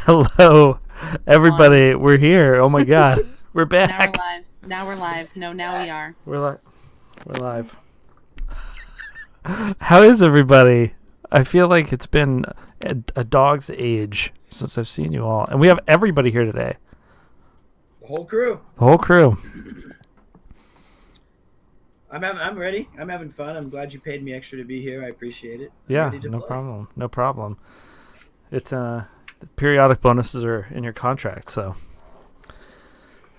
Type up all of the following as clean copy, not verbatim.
Hello, everybody. We're here. Oh my God, we're back. Now we're live. No, now we are. We're live. How is everybody? I feel like it's been a dog's age since I've seen you all, and we have everybody here today. The whole crew. The whole crew. I'm ready. I'm having fun. I'm glad you paid me extra to be here. I appreciate it. Yeah, no problem. No problem. It's the periodic bonuses are in your contract, so.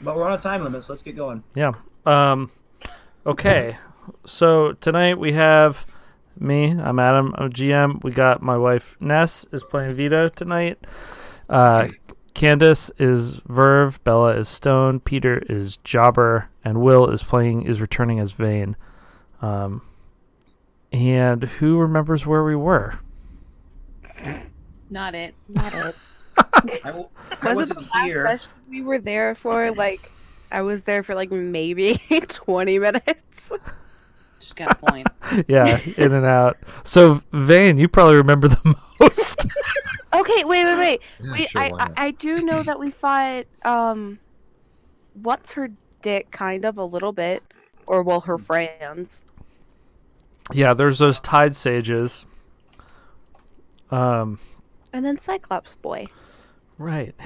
But we're on a time limit, so let's get going. Yeah. Okay. So tonight we have me. I'm Adam. I'm GM. We got my wife Ness is playing Vito tonight. Candace is Verve. Bella is Stone. Peter is Jobber, and Will is returning as Vane. And who remembers where we were? Not it. I wasn't here. Session we were there for I was there for maybe 20 minutes. She's got a point. Yeah, in and out. So Vane, you probably remember the most. Okay, wait. Yeah, sure, why not? I do know that we fought what's her dick kind of a little bit, or her friends. Yeah, there's those Tide Sages. And then Cyclops boy. Right.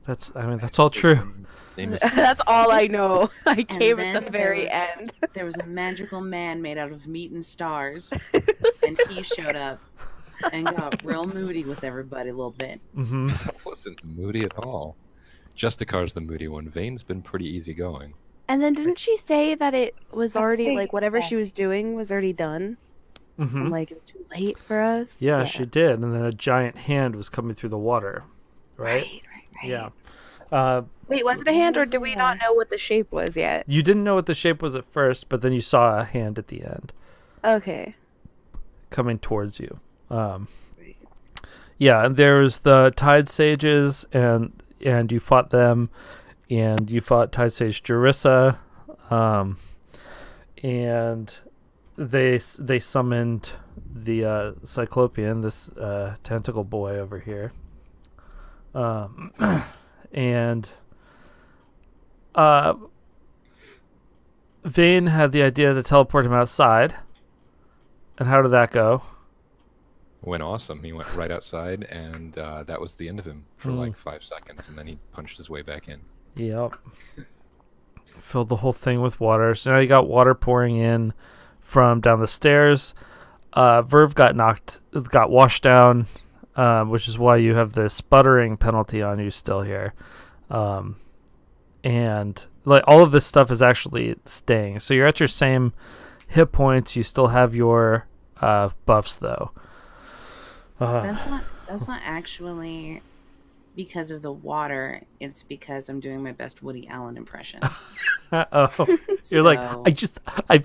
That's all true. That's all I know. I came at the then very end. There was a magical man made out of meat and stars, and he showed up and got real moody with everybody a little bit. Mm-hmm. I wasn't moody at all. Justicar's the moody one. Vane's been pretty easygoing. And then didn't she say that it was already whatever she was doing was already done? Mm-hmm. And, it was too late for us? Yeah, she did. And then a giant hand was coming through the water. Right? Right. Yeah. Wait, was it a hand, or did we not know what the shape was yet? You didn't know what the shape was at first, but then you saw a hand at the end. Okay. Coming towards you. Yeah, and there's the Tide Sages, and you fought them, and you fought Tide Sage Jerissa, and they summoned the Cyclopean, this tentacle boy over here, and Vane had the idea to teleport him outside. And how did that go? Went awesome. He went right outside, and that was the end of him for 5 seconds, and then he punched his way back in. Yep. Filled the whole thing with water. So now you got water pouring in from down the stairs. Verve got washed down, which is why you have the sputtering penalty on you still here. And all of this stuff is actually staying. So you're at your same hit points. You still have your buffs though. That's not actually because of the water. It's because I'm doing my best Woody Allen impression. Oh, you're like, I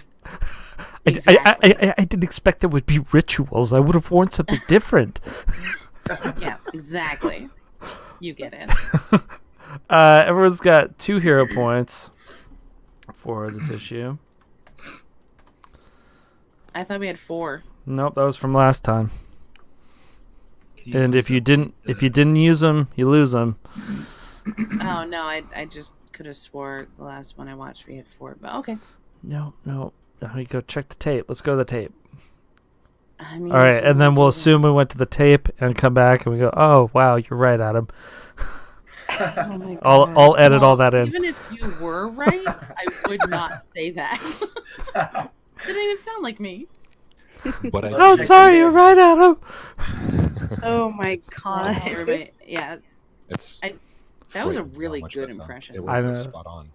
didn't expect there would be rituals. I would have worn something different. Yeah, exactly. You get it. Everyone's got 2 hero points for this issue. I thought we had 4. Nope, that was from last time. And if you didn't use them, you lose them. Oh no, I just could have swore the last one I watched we had 4, but okay. No. Now we go check the tape. Let's go to the tape. I mean, all right, and then we'll assume we went to the tape and come back and we go, oh wow, you're right, Adam. Oh my God. I'll edit all that in. Even if you were right, I would not say that. Didn't even sound like me. But Oh, sorry, you're right, Adam. Oh my God. Everybody, yeah, It's that was a frightening really how much good that sounds. impression. It I know. was spot on.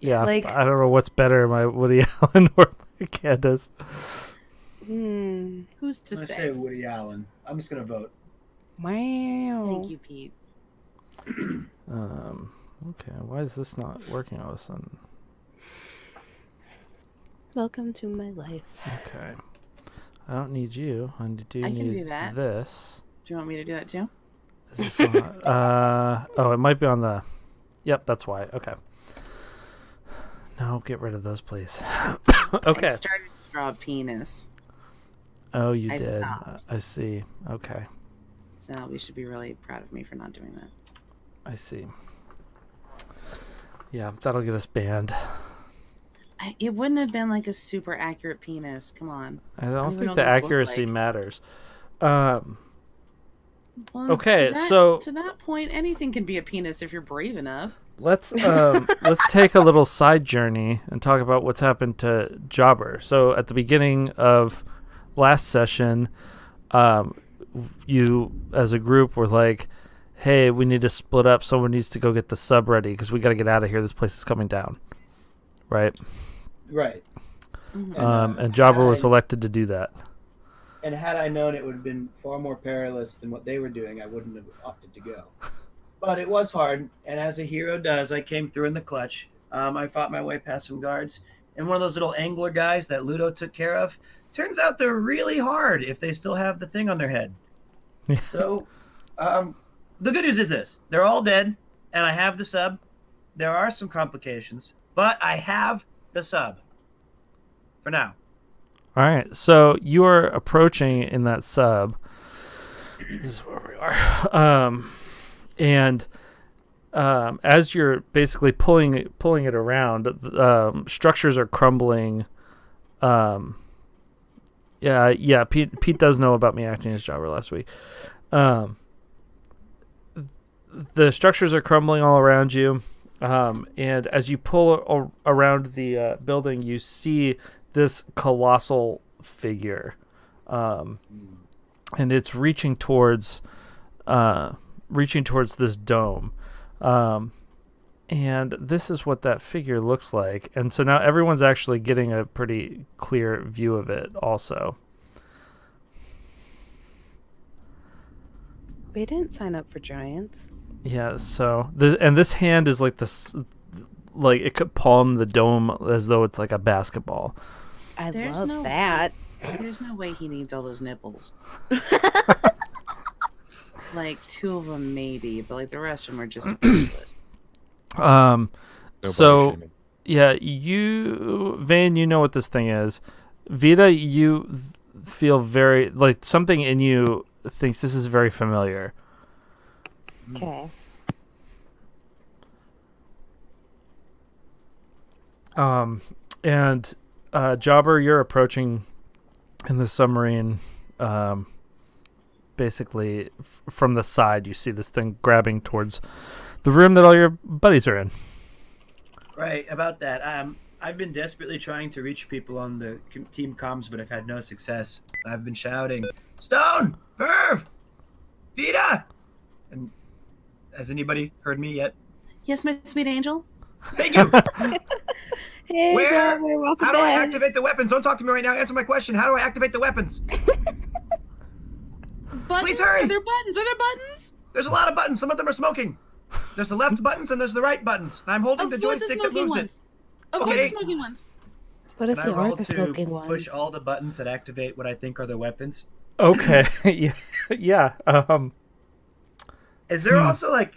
Yeah, Like- I don't know what's better, my Woody Allen or my Candace. Who's to I'm gonna say? say Woody Allen. I'm just gonna vote. Wow. Thank you, Pete. Okay, why is this not working all of a sudden? Welcome to my life. Okay. I don't need you. I I can need do that. this. Do you want me to do that too? Is this on, oh, it might be on the... Yep, that's why. Okay. No, get rid of those, please. Okay. I started to draw a penis. Oh, you I did. stopped. I see. Okay. So we should be really proud of me for not doing that. I see. Yeah, that'll get us banned. It wouldn't have been like a super accurate penis. Come on. I don't even think know the what those look accuracy like. matters. Well, Okay, to that, so- to that point, anything can be a penis if you're brave enough. Let's take a little side journey and talk about what's happened to Jobber. So at the beginning of last session, you as a group were like, "Hey, we need to split up. Someone needs to go get the sub ready because we got to get out of here. This place is coming down." Right? Right. Mhm. And Jobber was elected to do that. And had I known it would have been far more perilous than what they were doing, I wouldn't have opted to go. But it was hard, and as a hero does, I came through in the clutch. I fought my way past some guards, and one of those little angler guys that Ludo took care of, turns out they're really hard if they still have the thing on their head. So, the good news is this. They're all dead, and I have the sub. There are some complications, but I have the sub. For now. All right, so you are approaching in that sub. This is where we are. And as you're basically pulling it around, structures are crumbling. Yeah. Pete does know about me acting as Jobber last week. The structures are crumbling all around you, and as you pull around the building, you see this colossal figure, and it's reaching towards this dome, and this is what that figure looks like. And so now everyone's actually getting a pretty clear view of it also. We didn't sign up for giants. Yeah, so this hand is like this, like it could palm the dome as though it's like a basketball. I There's love no- that. There's no way he needs all those nipples. Like 2 of them maybe, but like the rest of them are just ridiculous. No So body shaming. yeah, Vane, you know what this thing is. Vita, you feel very like something in you thinks this is very familiar. Okay. And Jobber, you're approaching in the submarine. Basically, from the side, you see this thing grabbing towards the room that all your buddies are in. Right, about that. I've been desperately trying to reach people on the team comms, but I've had no success. I've been shouting, "Stone! Verve! Vita!" And has anybody heard me yet? Yes, my sweet angel. Thank you! Hey, Where? Jobber, welcome How do I back. activate the weapons? Don't talk to me right now. Answer my question. How do I activate the weapons? Buttons? Please hurry. Are there buttons? Are there buttons? There's a lot of buttons. Some of them are smoking. There's the left buttons and there's the right buttons. And I'm holding the Avoid the joystick that smoking moves ones. it. Avoid Okay. the smoking ones. What if And I they are roll the to smoking ones? push all the buttons that activate what I think are the weapons. Okay, yeah. Is there also like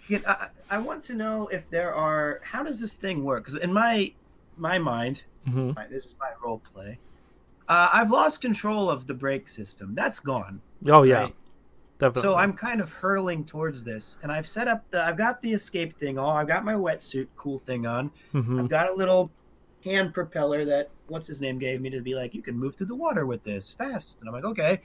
I want to know if there are, how does this thing work? Because in my mind, this is my role play. I've lost control of the brake system. That's gone. Oh yeah, right? definitely. So I'm kind of hurtling towards this, and I've set up I've got the escape thing all. I've got my wetsuit cool thing on. I've got a little hand propeller that what's his name gave me to be like, you can move through the water with this fast. And I'm like, okay,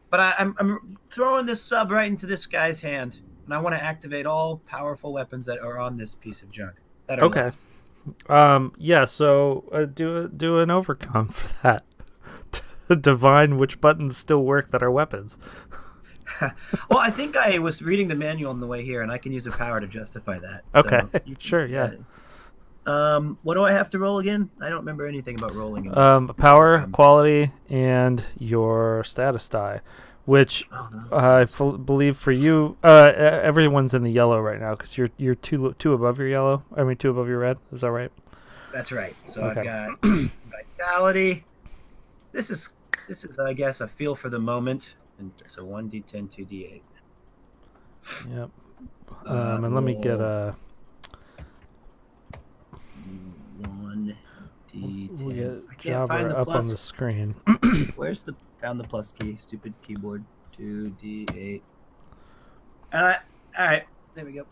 but I'm throwing this sub right into this guy's hand, and I want to activate all powerful weapons that are on this piece of junk. That are Okay. left. Yeah. So do an overcome for that. To divine which buttons still work that are weapons. Well, I think I was reading the manual on the way here, and I can use a power to justify that. So Okay. you can Sure. do Yeah. that. What do I have to roll again? I don't remember anything about rolling. In this. Power, quality, and your status die, which Oh, no. I believe for you, everyone's in the yellow right now because you're two above your yellow. I mean, 2 above your red. Is that right? That's right. So Okay. I've got vitality. This is I guess a feel for the moment. And so 1d10, 2d8. Yep. And let me get a. 1d10. We'll get I can't Jobber find the up on plus. the screen. Where's the found the plus key? Stupid keyboard. 2d8. All right, there we go.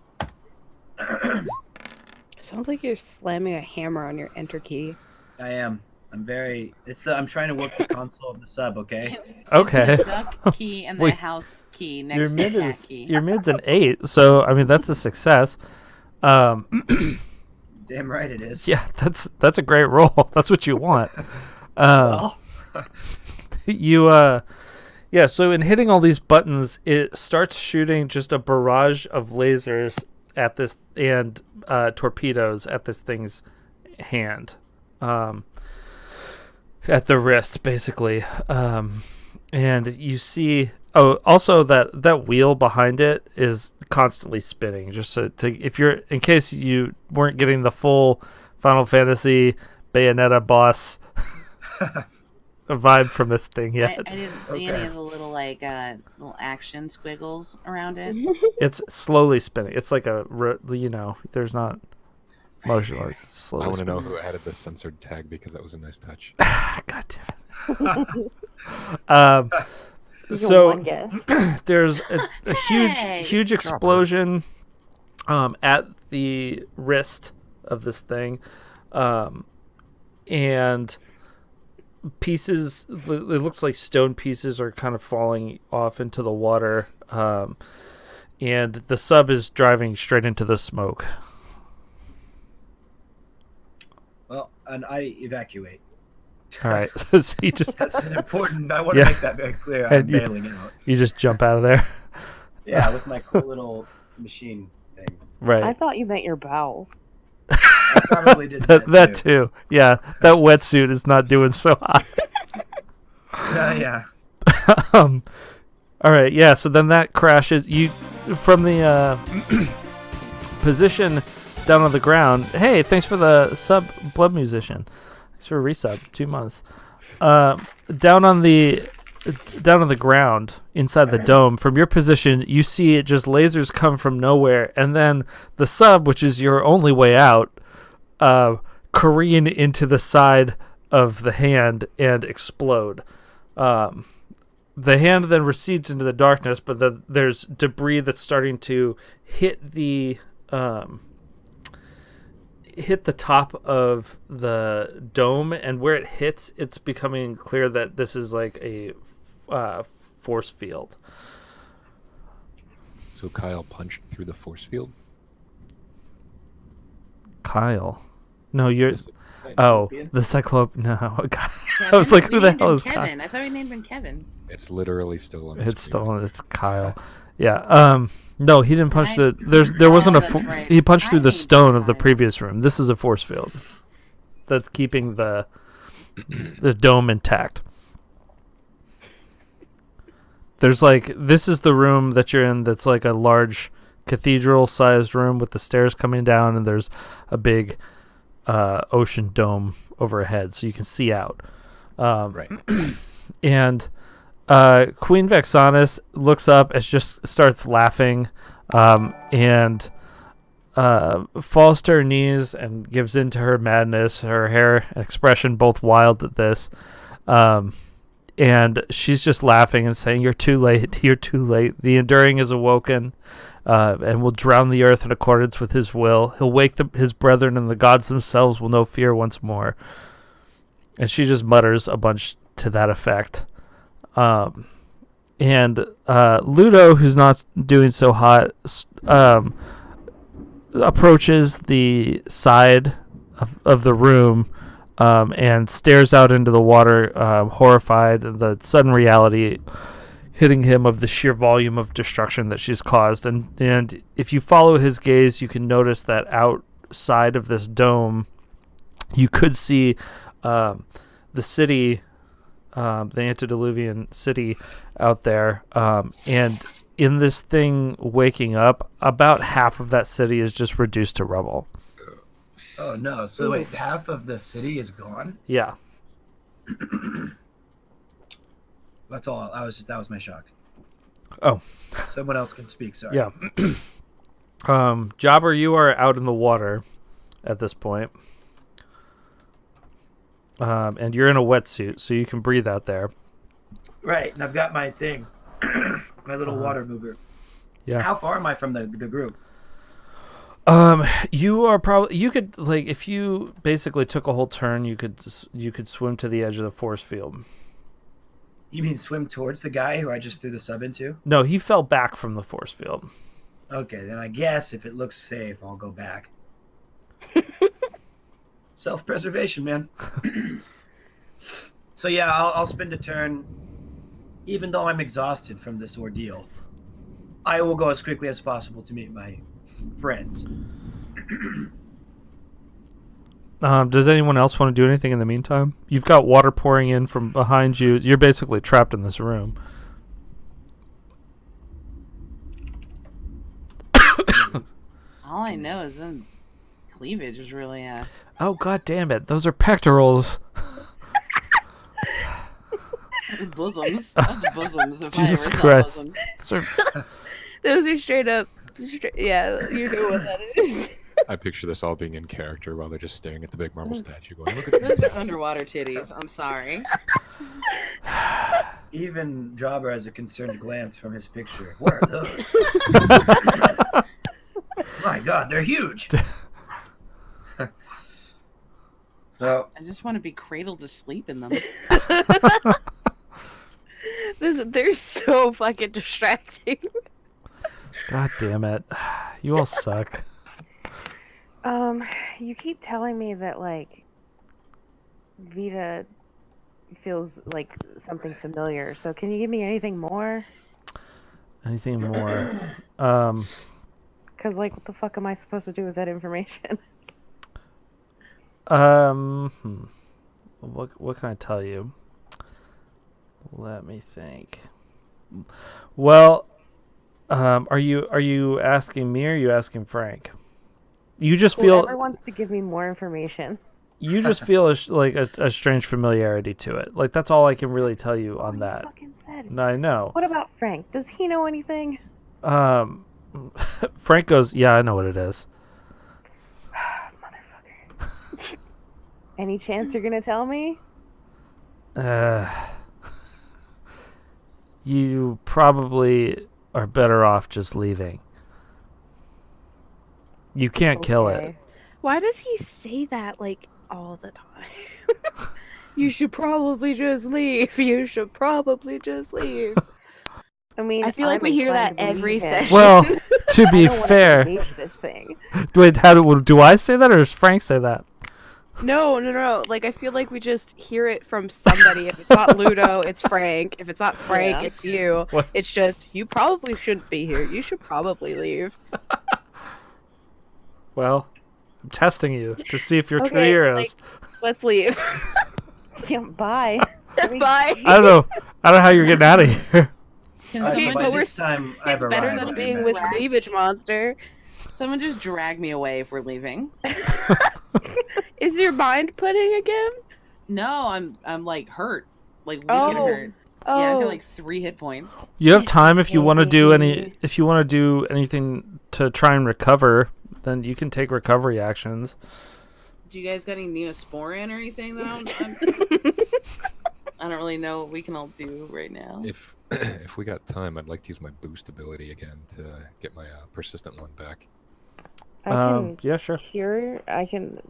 Sounds like you're slamming a hammer on your enter key. I am. I'm very. I'm trying to work the console of the sub. Okay. Okay. It's the duck key and the Wait. house key Your next to the mid cat is key. your mid's an 8, so I mean that's a success. Damn right it is. Yeah, that's a great roll. That's what you want. Well, Yeah, so in hitting all these buttons, it starts shooting just a barrage of lasers at this and torpedoes at this thing's hand, at the wrist, basically. And you see, also that wheel behind it is constantly spinning. Just in case you weren't getting the full Final Fantasy Bayonetta boss vibe from this thing yet. I didn't see any of the little little action squiggles around it. It's slowly spinning. It's like there's not motion. It's slowly I want to know spinning. who added the censored tag because that was a nice touch. God damn it. So One guess. there's a huge explosion at the wrist of this thing, and pieces, it looks like stone pieces are kind of falling off into the water, and the sub is driving straight into the smoke. well, and I evacuate. All right. So you just That's an important. I want to Yeah. make that very clear. I'm And you- bailing out. you just jump out of there. Yeah, with my cool little machine thing. Right. I thought you meant your bowels. I probably did that too. Yeah, that wetsuit is not doing so hot. Yeah. All right, yeah. So then that crashes. You from the position down on the ground. Hey, thanks for the sub, Blood Musician. Thanks for a resub. 2 months. Down on the ground inside the dome. From your position, you see it just lasers come from nowhere, and then the sub, which is your only way out, careen into the side of the hand and explode. The hand then recedes into the darkness, but there's debris that's starting to hit the top of the dome, and where it hits, it's becoming clear that this is like a force field. So Kyle punched through the force field. Kyle, no, you're. It's Oh, the Cyclope. No, God. I was Kevin? like, We who the named hell him is Kyle? Kevin? I thought we named him Kevin. literally still on the It's screen. It's Kyle. Yeah. No, he didn't punch there wasn't that's right. he punched through the I named stone him of the Kyle. previous room. This is a force field that's keeping the dome intact. There's this is the room that you're in that's like a large cathedral-sized room with the stairs coming down, and there's a big ocean dome overhead, so you can see out. Right. And Queen Vexanis looks up and just starts laughing, and falls to her knees and gives in to her madness, her hair and expression both wild at this. And she's just laughing and saying, "You're too late. You're too late. The Enduring is awoken, and will drown the earth in accordance with his will. He'll wake his brethren, and the gods themselves will know fear once more." And she just mutters a bunch to that effect. And Ludo, who's not doing so hot, approaches the side of the room, and stares out into the water, horrified at the sudden reality hitting him of the sheer volume of destruction that she's caused. And if you follow his gaze, you can notice that outside of this dome, you could see the city, the antediluvian city out there. And in this thing waking up, about half of that city is just reduced to rubble. Oh no! So wait, half of the city is gone. Yeah. That's all. That was my shock. Oh. Someone else can speak. Sorry. Yeah. Jobber, you are out in the water at this point. And you're in a wetsuit, so you can breathe out there. Right, and I've got my thing, my little water mover. Yeah. How far am I from the group? You are probably you could like if you basically took a whole turn, you could swim to the edge of the force field. You mean swim towards the guy who I just threw the sub into? No, he fell back from the force field. Okay, then I guess if it looks safe, I'll go back. Self-preservation, man. So yeah, I'll spend a turn. Even though I'm exhausted from this ordeal, I will go as quickly as possible to meet my friends. Does anyone else want to do anything in the meantime? You've got water pouring in from behind you. You're basically trapped in this room. All I know is then cleavage is really Oh, god damn it. Those are pectorals. bosoms. That's bosoms. If Jesus I ever Christ. saw bosoms. Those are... Those are straight up. Yeah, you know what that is. I picture this all being in character while they're just staring at the big marble statue going, look at Those that. are underwater titties. I'm sorry. Even Jobber has a concerned glance from his picture. What are those? My God, they're huge. So I just want to be cradled to sleep in them. They're so fucking distracting. God damn it. You all suck. You keep telling me that, like, Vita feels like something familiar, so can you give me anything more? Anything more? Because, like, what the fuck am I supposed to do with that information? What can I tell you? Let me think. Well, are you asking me or are you asking Frank? You just feel Whoever wants to give me more information. you just feel a strange familiarity to it. Like that's all I can really tell you on You that. fucking said. And I know. What about Frank? Does he know anything? Frank goes, yeah, I know what it is. Motherfucker. Any chance you're gonna tell me? You probably are better off just leaving. You can't kill it. Okay. Why does he say that, like, all the time? You should probably just leave. You should probably just leave. I mean, I feel like I'm we hear that inclined to every believe him. session. Well, to I be don't wanna fair, engage this thing. wait, do I say that or does Frank say that? No. Like, I feel like we just hear it from somebody. If it's not Ludo, it's Frank. If it's not Frank, Yeah. it's you. What? It's just, you probably shouldn't be here. You should probably leave. Well, I'm testing you to see if you're true Okay, heroes. Let's leave. Yeah, bye. Bye. I don't know how you're getting out of here. Can so someone by but we're- this time I've It's better arrived. than I being imagine. with Cleavage Monster. someone just drag me away if we're leaving? Is your mind pudding again? No, I'm like hurt, like wicked Oh. hurt. Oh, Yeah, I've got like 3 hit points. You have time if you want to do anything to try and recover, then you can take recovery actions. Do you guys got any Neosporin or anything that I don't really know what we can all do right now. If we got time, I'd like to use my boost ability again to get my persistent one back. I can Yeah, sure. cure. I can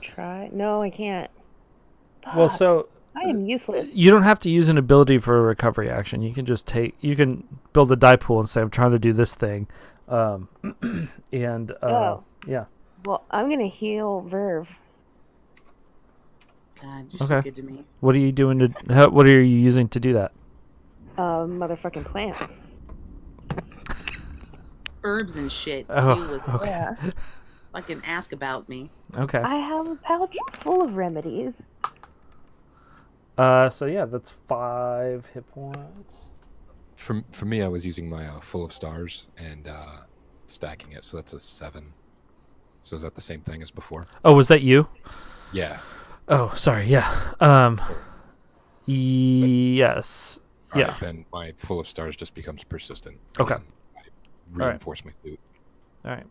try. No, I can't. Well, Fuck, so I am useless. you don't have to use an ability for a recovery action. You can just you can build a die pool and say, I'm trying to do this thing. And Oh. yeah. Well, I'm gonna heal Verve. God, you're so Okay. good to me. What are you doing what are you using to do that? Motherfucking plants. Herbs and shit. Oh, Deal with it. okay. Yeah. Fucking ask about me. Okay. I have a pouch full of remedies. So yeah, that's 5 hit points. For me, I was using my full of stars and stacking it, so that's a 7. So is that the same thing as before? Oh, was that you? Yeah. Oh, sorry. Yeah. Yes. All Yeah. right, then my full of stars just becomes persistent. Okay. And I reinforce my loot. All right.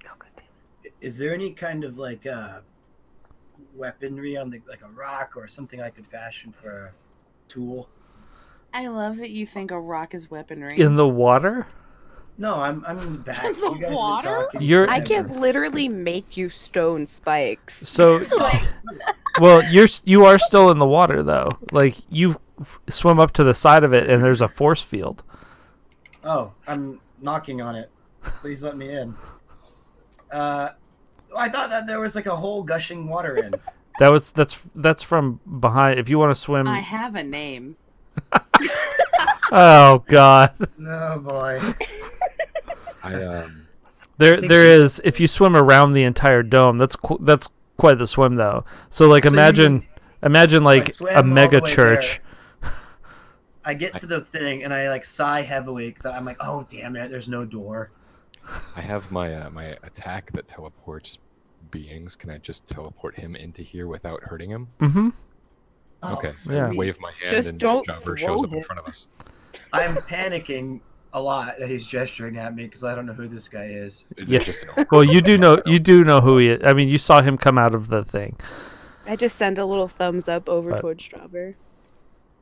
Oh, God damn. Is there any kind of like weaponry on like a rock or something I could fashion for a tool? I love that you think a rock is weaponry. In the water? No, I'm in the back. The You guys water? have been talking. You're- I forever. can literally make you stone spikes. So, Like, well, you are still in the water though. Like you swim up to the side of it, and there's a force field. Oh, I'm knocking on it. Please let me in. I thought that there was like a hole gushing water in. That's from behind. If you want to swim, I have a name. oh god, Oh boy. there think is. If you swim around the entire dome, that's quite the swim though. So like So you imagine So like I swam a all mega the way church. there. I get to the thing and I like sigh heavily. I'm like, oh damn it, there's no door. I have my my attack that teleports beings. Can I just teleport him into here without hurting him? Mm-hmm. Oh, Okay. Yeah. Wave my hand Just and don't Jobber throw shows up in him. front of us. I'm panicking a lot that he's gesturing at me because I don't know who this guy is. Is Yeah. it just an Well, you do know who he is. I mean, you saw him come out of the thing. I just send a little thumbs up over But- towards Strawberry.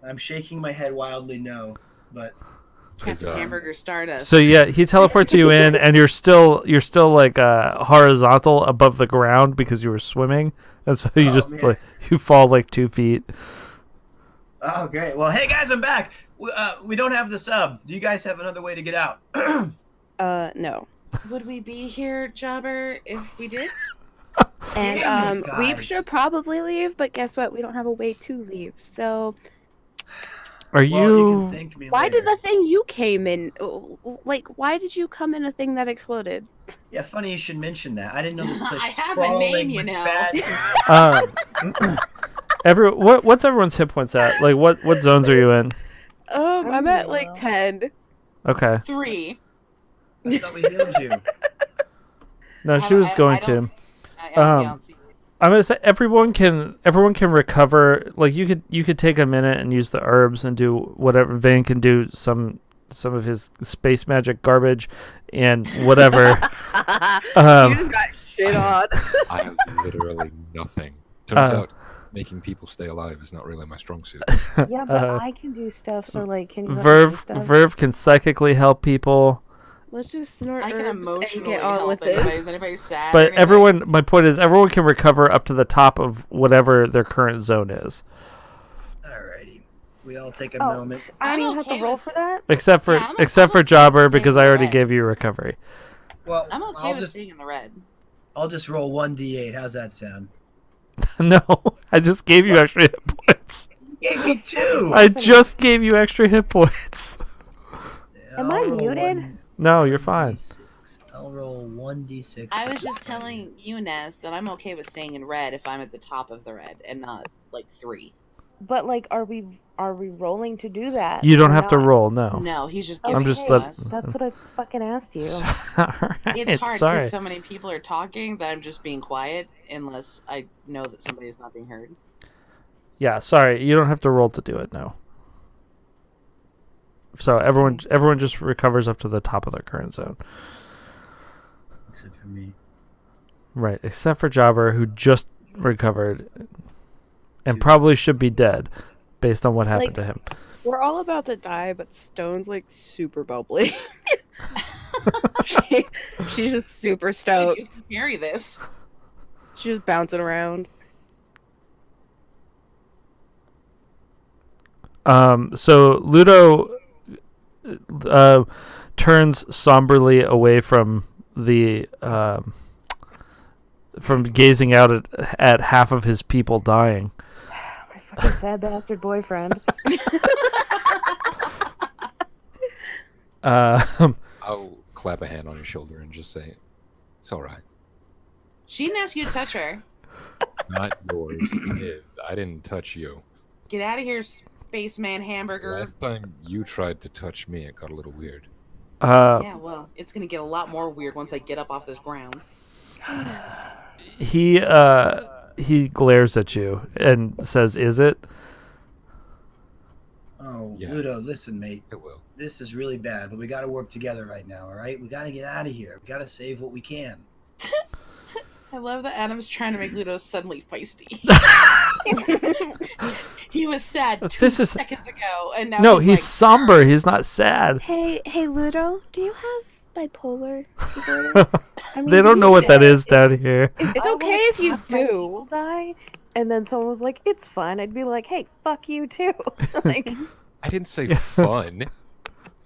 I'm shaking my head wildly no, but Captain Hamburger Stardust. So yeah, he teleports you in, and you're still like horizontal above the ground because you were swimming, and so you Oh, just man. like you fall like 2 feet. oh great. Well, hey guys, I'm back. We don't have the sub. Do you guys have another way to get out? No. Would we be here, Jobber, if we did? And Damn it, we guys. should probably leave, but guess what? We don't have a way to leave. So Are Well, you you? can thank me why later. did the thing you came in? Like, why did you come in a thing that exploded? Yeah, funny you should mention that. I didn't know this place I was have a name, crawling you with know. bad- What's everyone's hit points at? Like what zones are you in? I'm at like 10. Okay. 3. I thought we healed you. No, she was going to. I don't see it. I'm gonna say everyone can recover. Like you could take a minute and use the herbs and do whatever. Vane can do some of his space magic garbage and whatever. You just got shit on. I have literally nothing. Turns Uh, out making people stay alive is not really my strong suit. Yeah, but I can do stuff. So like, can you Verve can psychically help people. Let's just snort I can herbs and emotionally get on help with it. anybody. Is anybody sad? or But anything? my point is, everyone can recover up to the top of whatever their current zone is, Alrighty. We all take a Oh, moment. I I'm don't even have okay to roll with- for that. except for Yeah, I'm except okay for with Jobber staying because I already red. gave you recovery. Well, I'm okay with staying in the red. I'll just roll 1d8. How's that sound? No, I just gave you extra hit points. Gave me 2. I just gave you extra hit points. Am I muted? No, you're fine. I'll roll 1d6. I was just telling you, Ness, that I'm okay with staying in red if I'm at the top of the red and not like 3. But like, are we rolling to do that? You don't or have to not? roll. No. No, he's just Okay, giving I'm just it to let- us. That's what I fucking asked you. Alright, It's hard sorry. because so many people are talking that I'm just being quiet unless I know that somebody is not being heard. Yeah, sorry. You don't have to roll to do it. No. So everyone just recovers up to the top of their current zone. Except for me. Right, except for Jobber, who just recovered and Two. probably should be dead based on what happened Like- to him. We're all about to die, but Stone's like super bubbly. She's just super stoked. You can carry this. She's just bouncing around. So Ludo turns somberly away from the from gazing out at half of his people dying. My fucking sad bastard boyfriend. I'll clap a hand on your shoulder and just say, "It's all right. She didn't ask you to touch her. Not yours. His. I didn't touch you. Get out of here, spaceman hamburger. Last time you tried to touch me, it got a little weird." Yeah, well, it's gonna get a lot more weird once I get up off this ground. He glares at you and says, "Is it?" Oh, Yeah. Ludo, listen, mate. It will. This is really bad, but we got to work together right now, all right? We got to get out of here. We got to save what we can. I love that Adam's trying to make Ludo suddenly feisty. He was sad seconds ago, and now No, he's like, somber. He's not sad. Hey, Ludo, do you have bipolar disorder? I mean, They don't know what that is down here. It's okay if you do. People die, and then someone was like, "It's fun." I'd be like, "Hey, fuck you too." Like, I didn't say fun.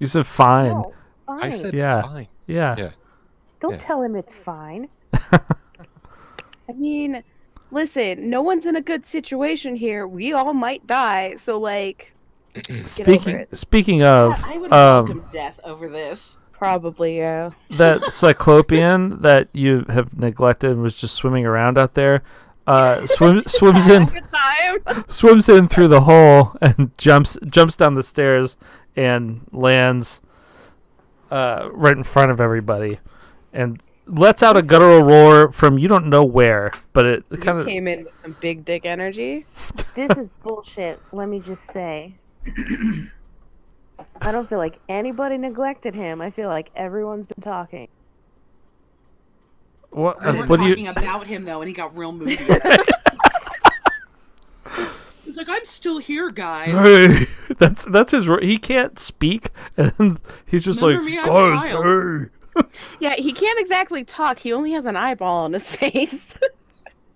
You said fine. no, fine. I said Yeah. fine. Yeah. Yeah. Don't yeah. tell him it's fine. I mean, listen, no one's in a good situation here. We all might die, so like, get over it. Speaking of, I would welcome death over this. Probably, yeah. that Cyclopean that you have neglected and was just swimming around out there, swims in through the hole and jumps down the stairs and lands right in front of everybody and lets out a guttural roar from you don't know where, but it kind of came in with some big dick energy. This is bullshit. Let me just say. I don't feel like anybody neglected him. I feel like everyone's been talking. what We're do talking you about him though, and he got real moody. He's like, "I'm still here, guys." Hey, that's his. He can't speak, and he's just Remember like, me? I'm a guys, child." hey. Yeah, he can't exactly talk. He only has an eyeball on his face.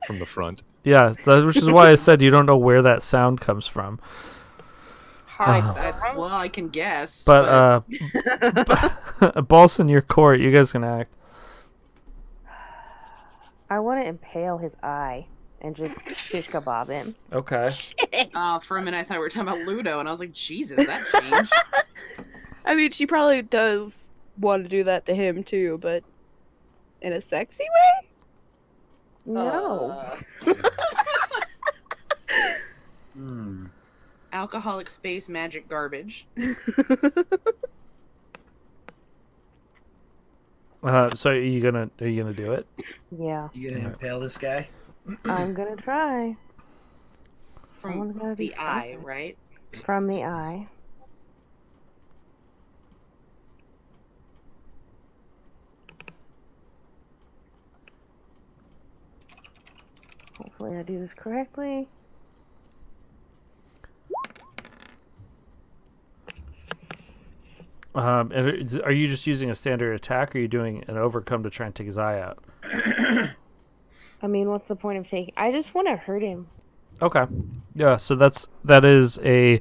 From the front. Yeah, which is why I said you don't know where that sound comes from. Well, I can guess. But balls in your court. You guys can act. I want to impale his eye and just shish kebab him. Okay. For a minute, I thought we were talking about Ludo, and I was like, Jesus, that changed. I mean, she probably does want to do that to him too, but in a sexy way? No. Alcoholic space magic garbage. So are you gonna do it? Yeah, You gonna impale this guy? I'm gonna try. From Someone's gonna do the eye, something. right? From the eye. Hopefully I do this correctly. And are you just using a standard attack, or are you doing an overcome to try and take his eye out? I mean, what's the point of taking... I just want to hurt him. Okay. Yeah, so that is a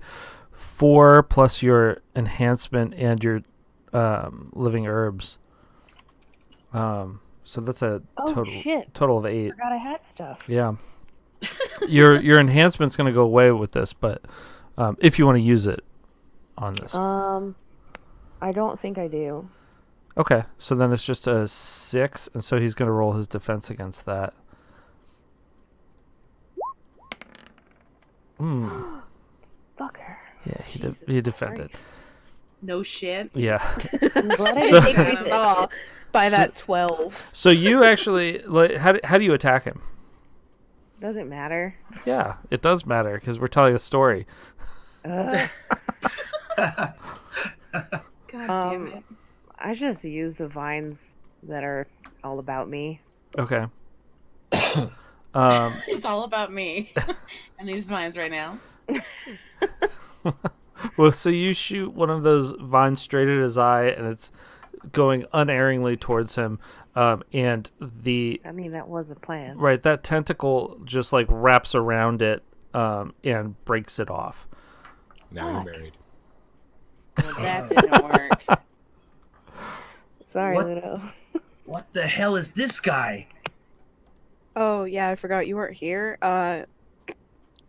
4 plus your enhancement and your living herbs. So that's a Oh, shit. total of I 8. forgot I had stuff. Yeah. Your enhancement's going to go away with this, but if you want to use it on this. I don't think I do. Okay, so then it's just a 6, and so he's going to roll his defense against that. Fuck her. Yeah, he defended. Christ. No shit. Yeah. I'm glad I So- didn't I think take we it. saw by that 12. So you actually, like, how do you attack him? Doesn't matter. Yeah, it does matter because we're telling a story. Ugh. God damn it. I just use the vines that are all about me. Okay. It's all about me and these vines right now. Well, so you shoot one of those vines straight at his eye, and it's going unerringly towards him. And I mean, that was the plan. that tentacle just like wraps around it and breaks it off. Now you're Fuck. married. Well, that didn't work. Sorry, What? Ludo. What the hell is this guy? Oh, yeah, I forgot you weren't here.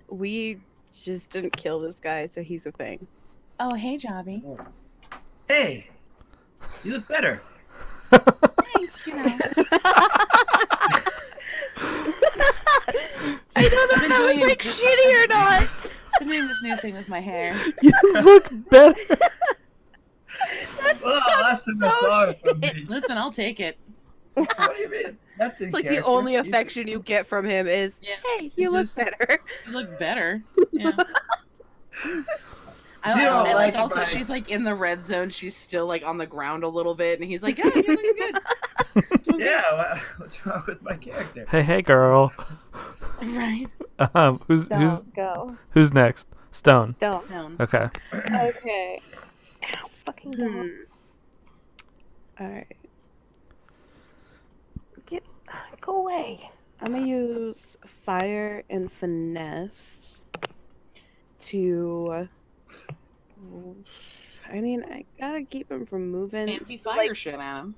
We just didn't kill this guy, so he's a thing. Oh, hey, Jobby. Hey, you look better. Thanks, you know. I don't know if that was, like, shitty or not. I'm doing this new thing with my hair. You look better. Well, last time I saw it from me. Listen, I'll take it. What do you mean? That's in It's like character. the only He's- affection you get from him is, Yeah, hey, you look just- better. You look better. Yeah. You don't I like like also my- she's like in the red zone. She's still like on the ground a little bit, and he's like, "Yeah, you're looking good." Yeah, what's wrong with my character? Hey, girl. Right. Go. Who's next? Stone. Don't. Down. Okay. Okay. Ow, fucking dog. Alright. Go away. I'm gonna use fire and finesse to. I mean, I gotta keep him from moving. Fancy fire shit at him.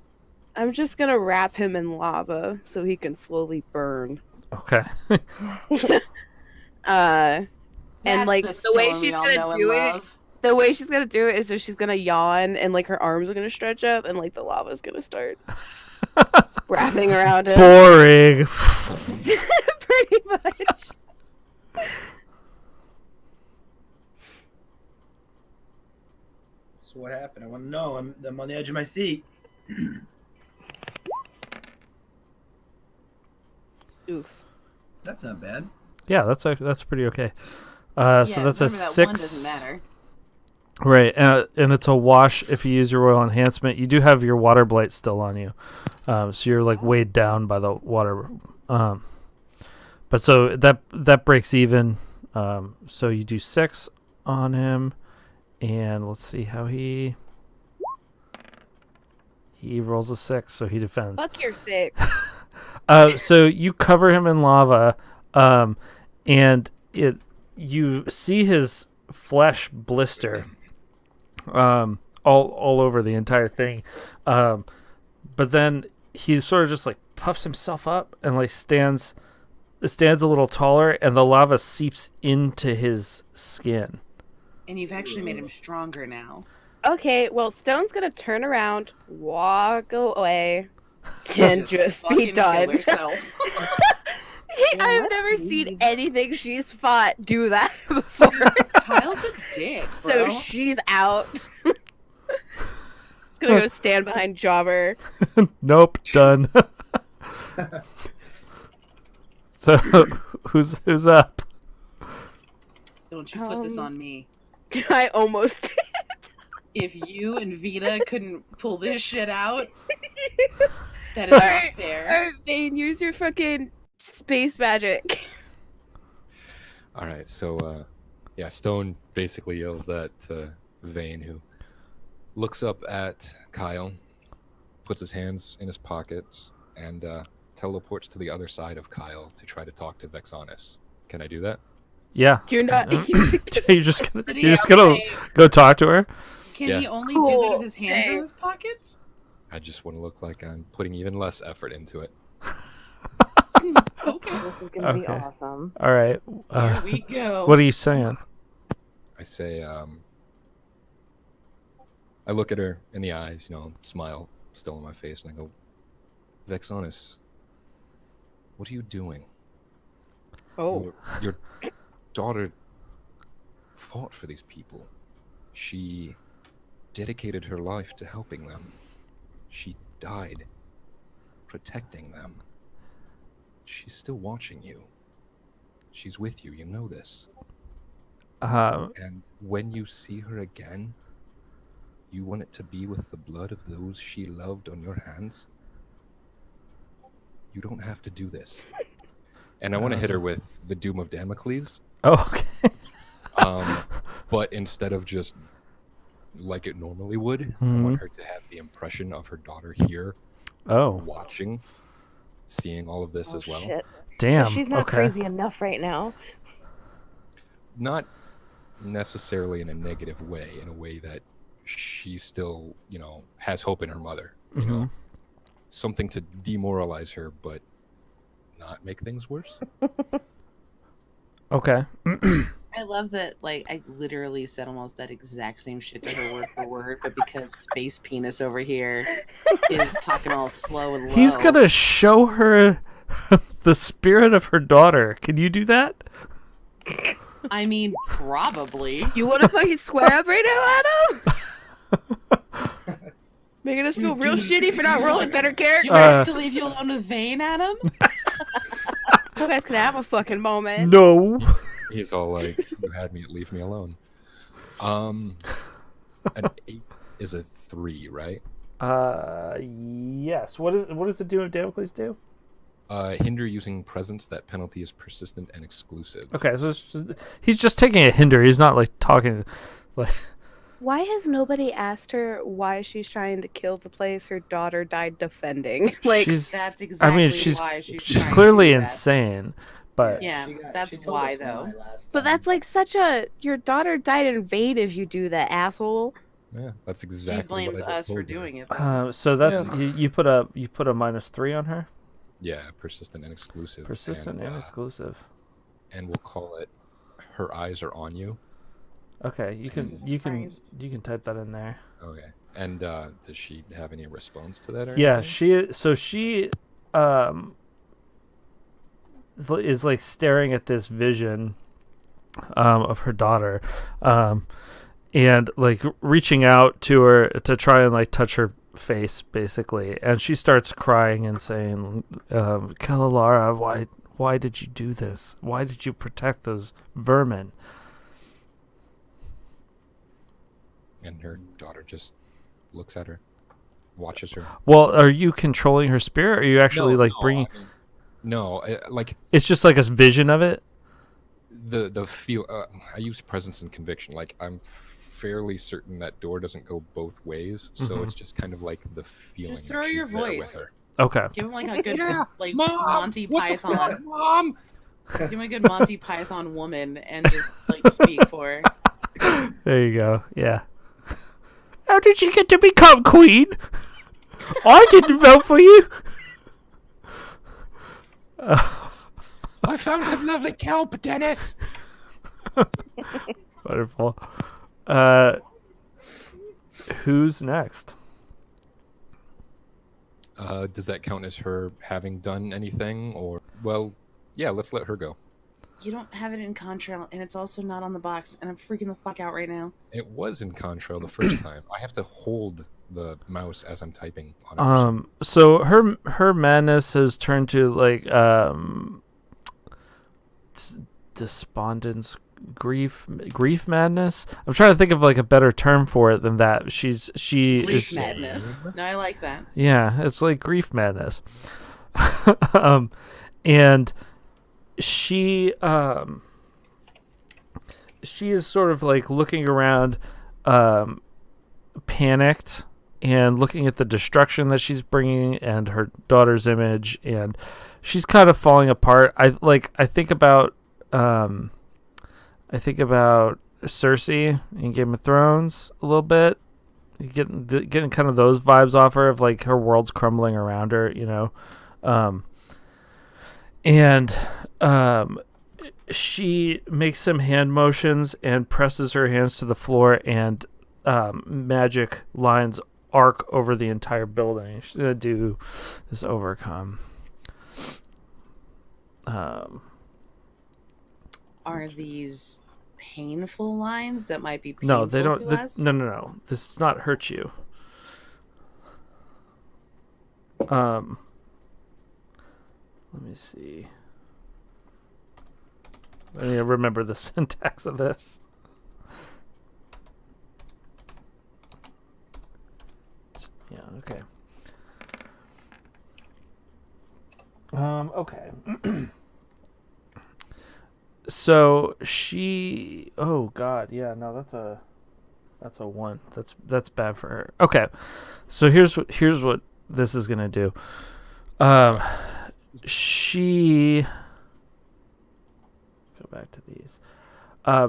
I'm just gonna wrap him in lava so he can slowly burn. Okay. And That's like the the way Stone we she's all gonna know and do it, love. the way she's gonna do it is that she's gonna yawn and like her arms are gonna stretch up and like the lava's gonna start wrapping around him. Boring. Pretty much. So what happened? I want to know. I'm on the edge of my seat. Oof. That's not bad. Yeah, that's pretty okay. So Yeah, that's a remember that 6. one doesn't matter. Right, and it's a wash if you use your royal enhancement. You do have your water blight still on you, so you're like weighed down by the water. But so that breaks even. So you do 6 on him, and let's see how he rolls a 6, so he defends. Fuck your 6. So you cover him in lava, and you see his flesh blister, all over the entire thing, but then he sort of just like puffs himself up and like stands a little taller, and the lava seeps into his skin. And you've actually made him stronger now. Okay, well, Stone's gonna turn around, walk away, and just be Fucking done. kill herself. I've let's never leave. seen anything she's fought do that before. Kyle's a dick, bro. So she's out. Gonna go stand behind Jobber. Nope, done. So who's up? Don't you put this on me. I almost did. If you and Vita couldn't pull this shit out, that is not fair. Alright, Vane, use your fucking space magic. All right, so Stone basically yells that to Vane, who looks up at Kyle, puts his hands in his pockets, and teleports to the other side of Kyle to try to talk to Vexonis. Can I do that? Yeah. You're not. You're just gonna Did he you're just ever gonna say- go talk to her. Can Yeah. he only do that Cool. if his hands are in his pockets? I just want to look like I'm putting even less effort into it. Okay. This is gonna be Okay. awesome. All right. Here we go. What are you saying? I say, I look at her in the eyes, smile still on my face, and I go, Vexonis, what are you doing? Oh. Your daughter fought for these people. She dedicated her life to helping them. She died protecting them. She's still watching you. She's with you, you know this. And when you see her again, you want it to be with the blood of those she loved on your hands? You don't have to do this. And I want to hit her with the Doom of Damocles. Oh, okay. But instead of just like it normally would, I want her to have the impression of her daughter here, watching, seeing all of this as well. Shit. Damn. She's not okay. crazy enough right now. Not necessarily in a negative way, in a way that she still, has hope in her mother. You know, something to demoralize her, but not make things worse. Okay. I love that, I literally said almost that exact same shit to her word for word, but because Space Penis over here is talking all slow and low. He's gonna show her the spirit of her daughter. Can you do that? I mean, probably. You want to fucking square up right now, Adam? Making us feel real shitty for not rolling better Do you characters. want us to leave you alone with Vane, Adam? You guys can have a fucking moment. No. He's all like, "You had me, leave me alone." An 8 is a 3, right? Yes. What does the Doom of Damocles do? Hinder using presence. That penalty is persistent and exclusive. Okay, so he's just taking a hinder. He's not like talking like. Why has nobody asked her why she's trying to kill the place her daughter died defending? Like, she's. That's exactly I mean, she's why she's trying clearly to do that. insane, but Yeah, that's she told why us though. last but time. that's like such a your daughter died in vain if you do that, asshole. Yeah, that's She exactly blames what I just us for told you. doing it. Though. so that's Yeah. you put a -3 on her. Yeah, persistent and exclusive. Persistent and exclusive. And we'll call it "Her eyes are on you." Okay, you can Jesus Christ. type that in there. Okay. And does she have any response to that? Or Yeah, anything? she is like staring at this vision of her daughter, and like reaching out to her to try and like touch her face, basically, and she starts crying and saying, "Kalalara, why did you do this? Why did you protect those vermin?" And her daughter just looks at her, watches her. Well, are you controlling her spirit? Or are you actually bringing? I mean, no, like It's just like a vision of it. the feel. I use presence and conviction. Like I'm fairly certain that door doesn't go both ways, so Mhm. it's just kind of like the feeling. Just that throw she's your there with voice. her. Okay. Give him like a good Yeah, like Mom, Monty what the fuck, Python. Mom? Give him a good Monty Python woman and just like speak for her. There you go. Yeah. How did you get to become queen? I didn't vote for you. I found some lovely kelp, Dennis. Wonderful. Who's next? Does that count as her having done anything, or well, yeah, let's let her go. You don't have it in Contrail, and it's also not on the box, and I'm freaking the fuck out right now. It was in Contrail the first time. I have to hold the mouse as I'm typing on it. for some- So her madness has turned to like despondence, grief madness. I'm trying to think of like a better term for it than that. She Grief is madness. No, I like that. yeah, it's like grief madness. And she is sort of like looking around, panicked, and looking at the destruction that she's bringing and her daughter's image, and she's kind of falling apart. I think about Cersei in Game of Thrones a little bit, getting kind of those vibes off her, of like her world's crumbling around her, you know. She makes some hand motions and presses her hands to the floor, and magic lines arc over the entire building. She's gonna do this overcome. Are these painful lines that might be painful No, they don't. to us? No. This does not hurt you. Let me see. I mean, remember the syntax of this. Yeah. Okay. Okay. So she. Oh God. Yeah. No. That's a 1. That's bad for her. Okay. So here's what this is gonna do. She. Go back to these.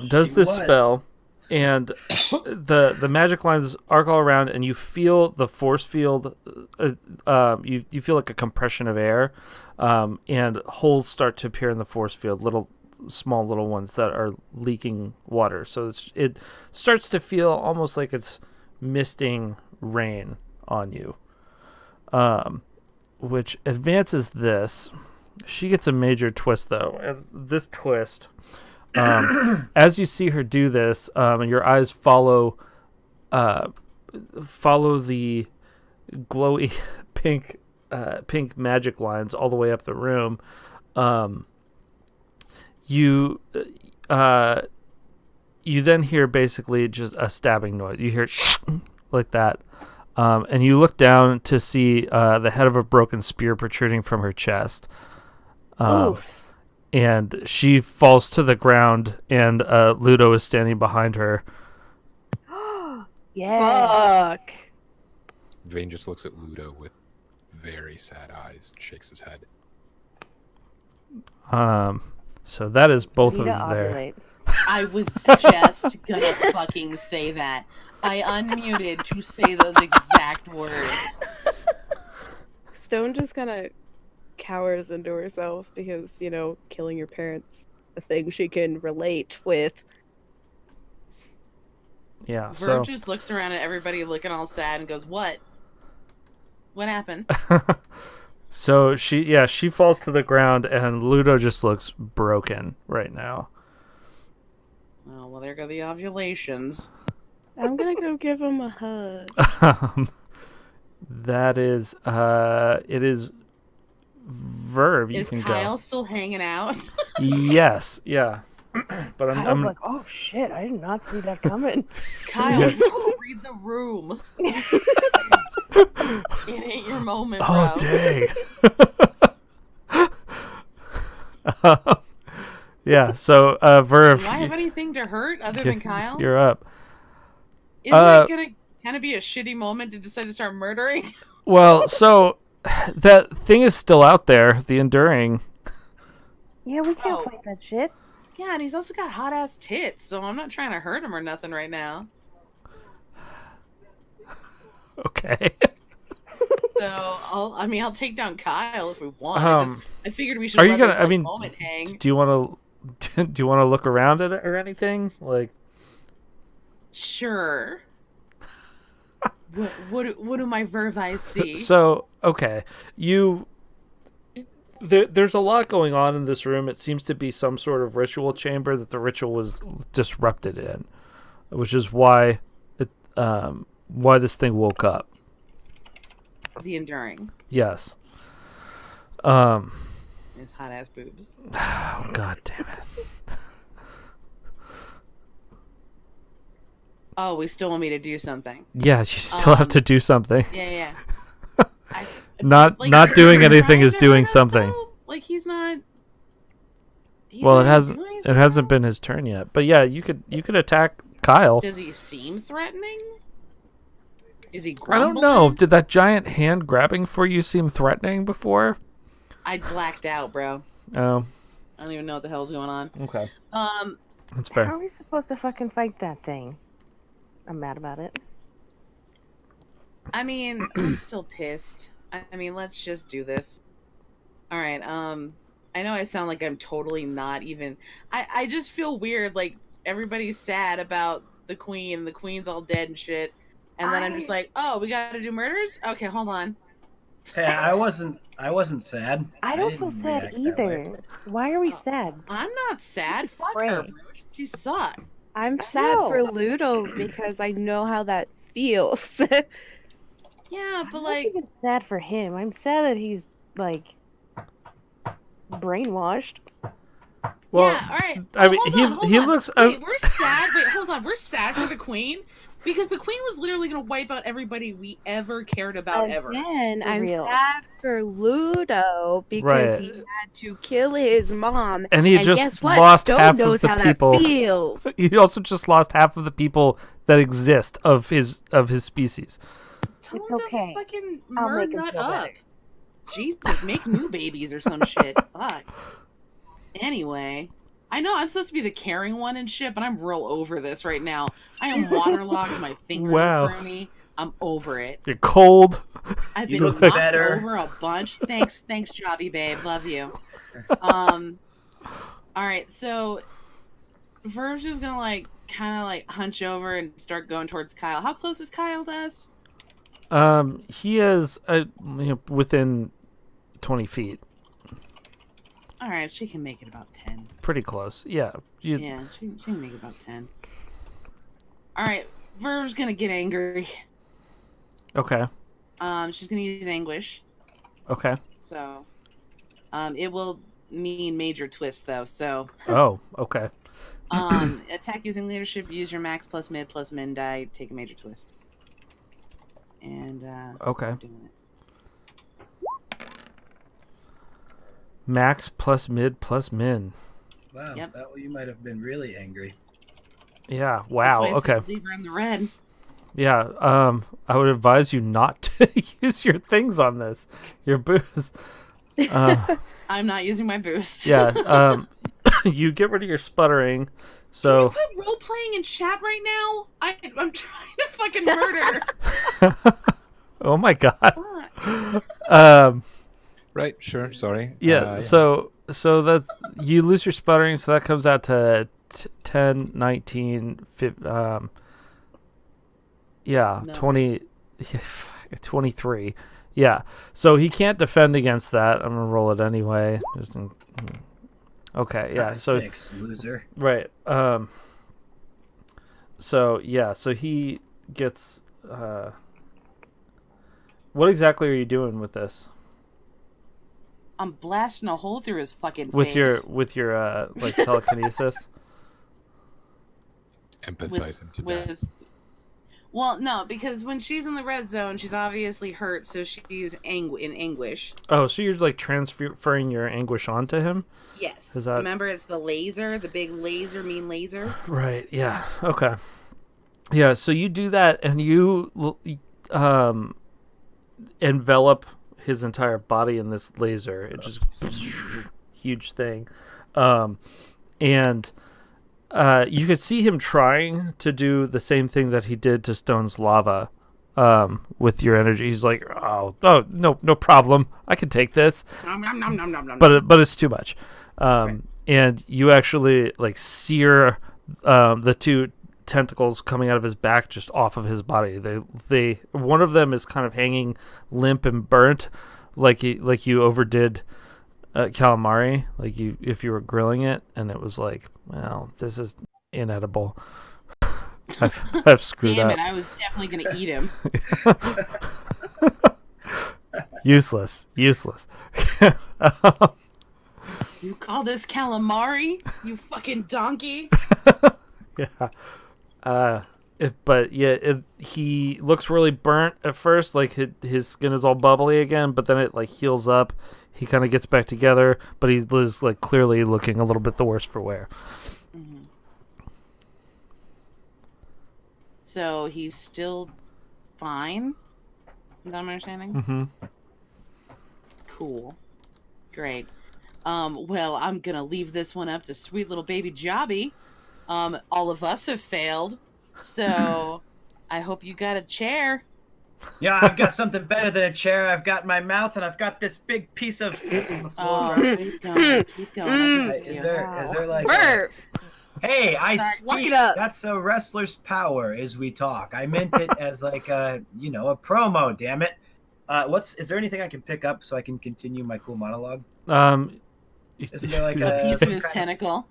Does this spell, and the magic lines arc all around, and you feel the force field. You feel like a compression of air, and holes start to appear in the force field. Small little ones that are leaking water. So it starts to feel almost like it's misting rain on you, which advances this. She gets a major twist, though, and this twist, as you see her do this, and your eyes follow the glowy pink magic lines all the way up the room. You then hear basically just a stabbing noise. You hear like that, And you look down to see the head of a broken spear protruding from her chest. Oof. And she falls to the ground, and Ludo is standing behind her. Yes. Fuck. Vane just looks at Ludo with very sad eyes and shakes his head. So that is both Rita of there. ovulates. I was just gonna fucking say that. I unmuted to say those exact words. Stone just kind of cowers into herself because, you know, killing your parents, a thing she can relate with. Yeah. Verb just looks around at everybody looking all sad and goes, "What? What happened?" So she falls to the ground, and Ludo just looks broken right now. Oh, well, there go the ovulations. I'm gonna go give him a hug. That is it is Verve. You Is can Kyle go. still hanging out? Yes, yeah. But Kyle's I'm like, oh shit, I did not see that coming. Kyle, no, read the room. It ain't your moment, bro. oh dang. Yeah, so Verve, Do I have anything to hurt other than Kyle? you're up. Isn't it gonna kind of be a shitty moment to decide to start murdering? Well, so that thing is still out there, the Enduring. Yeah, we can't Oh. fight that shit. Yeah, and he's also got hot ass tits, so I'm not trying to hurt him or nothing right now. Okay. So I'll take down Kyle if we want. I figured we should are let you gonna? this I mean, moment hang. do you want to? Do you want to look around at it or anything? Like, Sure. What do my verve eyes see? so okay, there's a lot going on in this room. It seems to be some sort of ritual chamber that the ritual was disrupted in, which is why this thing woke up. The Enduring. Yes. His hot ass boobs. Oh, God damn it. Oh, we still want me to do something. Yeah, you still have to do something. Yeah. Not doing anything is doing something. Like he's not Well, it not hasn't doing it hasn't been his turn yet. But yeah, you could attack Kyle. Does he seem threatening? Is he I don't grumbling? know. Did that giant hand grabbing for you seem threatening before? I blacked out, bro. Oh, I don't even know what the hell's going on. okay. That's How fair. are we supposed to fucking fight that thing? I'm mad about it. I mean, I'm still pissed. I mean, let's just do this. All right. I know I sound like I'm totally not even. I just feel weird. Like everybody's sad about the queen. The queen's all dead and shit. And then I'm just like, oh, we got to do murders? Okay, hold on. Yeah, I wasn't sad. I don't didn't feel sad react that way. either. Why are we sad? I'm not sad. Fuck her, Great. bro. She sucked. I'm I sad know. for Ludo because I know how that feels. Yeah, but I'm like, not even sad for him. I'm sad that he's like brainwashed. Well, yeah, all right. I mean, Hold he on. looks. Wait, we're sad. Wait, hold on. We're sad for the queen because the queen was literally going to wipe out everybody we ever cared about ever. Again, For I'm real. sad for Ludo because Right. he had to kill his mom. And he just guess what? lost Stone half of knows the how people. That feels. He also just lost half of the people that exist of his species. Tell It's him okay. to fucking I'll murder make him nut feel up. better. Jesus, make new babies or some shit. Fuck. Anyway, I know I'm supposed to be the caring one and shit, but I'm real over this right now. I am waterlogged. My fingers Wow. are burny. I'm over it. You're cold. I've You been look knocked better. over a bunch. Thanks, Jobby babe. Love you. All right, so Verve's just gonna like kind of like hunch over and start going towards Kyle. How close is Kyle to us? He is within 20 feet. All right, she can make it about 10. Pretty close. Yeah. You, Yeah, she can make it about 10. All right, Verve's gonna get angry. Okay. She's gonna use anguish. Okay. So, it will mean major twist though. So, Oh, okay. attack using leadership. Use your max plus mid plus min die. Take a major twist. and Okay. I'm doing it. Max plus mid plus min. Wow, Yep. you might have been really angry. Yeah. That's Wow. why I Okay. said leave her in the red. Yeah. I would advise you not to use your things on this. Your booze. I'm not using my boost. Yeah. You get rid of your sputtering. So. Can we put role playing in chat right now? I'm trying to fucking murder. Oh my god. Fuck. Right, sure, sorry. Yeah. So that you lose your sputtering, so that comes out to 10, 19, 15, yeah, Numbers. 20, 23. Yeah. So he can't defend against that. I'm gonna roll it anyway. Okay. Yeah. So 6, loser. right. So yeah. So he gets. What exactly are you doing with this? I'm blasting a hole through his fucking With face. your like telekinesis? Empathize him to death. Well, no, because when she's in the red zone, she's obviously hurt, so she's in anguish. Oh, so you're like transferring your anguish onto him? Yes. Is that... Remember, it's the laser, the big laser, mean laser. Right. Yeah. Okay. Yeah. So you do that, and you envelop his entire body in this laser. It's just huge thing, and you could see him trying to do the same thing that he did to Stone's lava, with your energy. He's like, oh, no problem. I can take this, but it's too much. Right. And you actually like sear the two tentacles coming out of his back just off of his body. They one of them is kind of hanging limp and burnt, like you overdid calamari, like if you were grilling it, and it was like, well, this is inedible. I've screwed Damn up. it! I was definitely gonna eat him. Useless. You call this calamari? You fucking donkey! Yeah. He looks really burnt at first, like his skin is all bubbly again, but then it like heals up. He kind of gets back together, but he's like clearly looking a little bit the worse for wear. Mm-hmm. So he's still fine? Is that what I'm understanding? Mm-hmm. Cool. Great. Well, I'm gonna leave this one up to sweet little baby Jobby. All of us have failed, so I hope you got a chair. Yeah, I've got something better than a chair. I've got my mouth, and I've got this big piece of. Oh, keep going. Is there like? Burp. Hey, I Lock speak. it up. That's a wrestler's power as we talk. I meant it as like a promo. Damn it. Is there anything I can pick up so I can continue my cool monologue? Isn't there like A piece of his tentacle.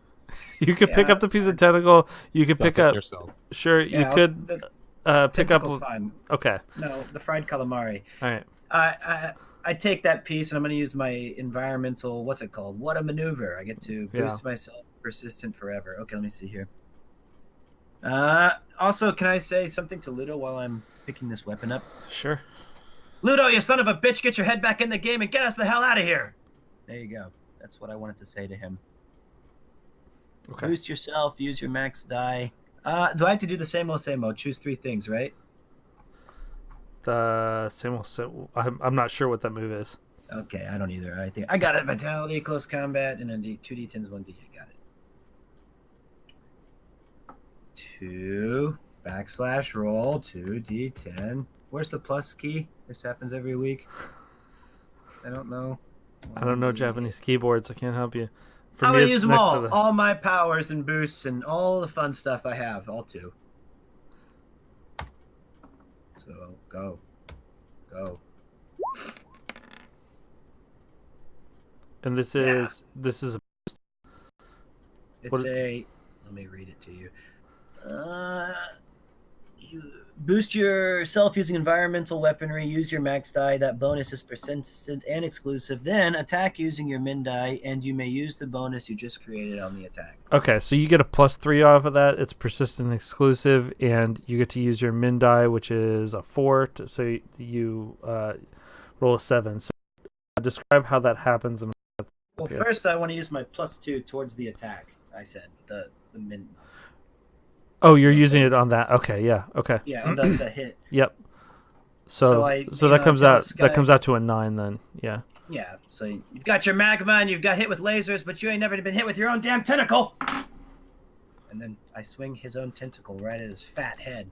You could pick up the piece of tentacle. You could pick up. Yourself. Sure, you could pick up. Fine. Okay. No, the fried calamari. All right. I take that piece and I'm going to use my environmental. What's it called? What a maneuver! I get to boost myself. Persistent forever. Okay, let me see here. Also, can I say something to Ludo while I'm picking this weapon up? Sure. Ludo, you son of a bitch! Get your head back in the game and get us the hell out of here! There you go. That's what I wanted to say to him. Okay. Boost yourself. Use your max die. Do I have to do the same old? Choose 3 things, right? The same. I'm not sure what that move is. Okay, I don't either. I think I got it. Vitality, close combat, and then 2d10s, 1d. I got it. 2 / roll 2d10. Where's the plus key? This happens every week. I don't know. I don't know Japanese keyboards. I can't help you. I'm gonna use them all. All my powers and boosts and all the fun stuff I have. All 2. So go. And this is It's let me read it to you. you boost yourself using environmental weaponry. Use your max die. That bonus is persistent and exclusive. Then attack using your min die, and you may use the bonus you just created on the attack. Okay, so you get a +3 off of that. It's persistent and exclusive, and you get to use your min die, which is a 4. So you roll a 7. So describe how that happens. Well, first I want to use my +2 towards the attack. I said the min. Oh, you're using it on that. Okay, yeah. Okay. Yeah, on the hit. Yep. So that comes out to a 9 then. Yeah. Yeah. So you've got your magma and you've got hit with lasers, but you ain't never been hit with your own damn tentacle. And then I swing his own tentacle right at his fat head.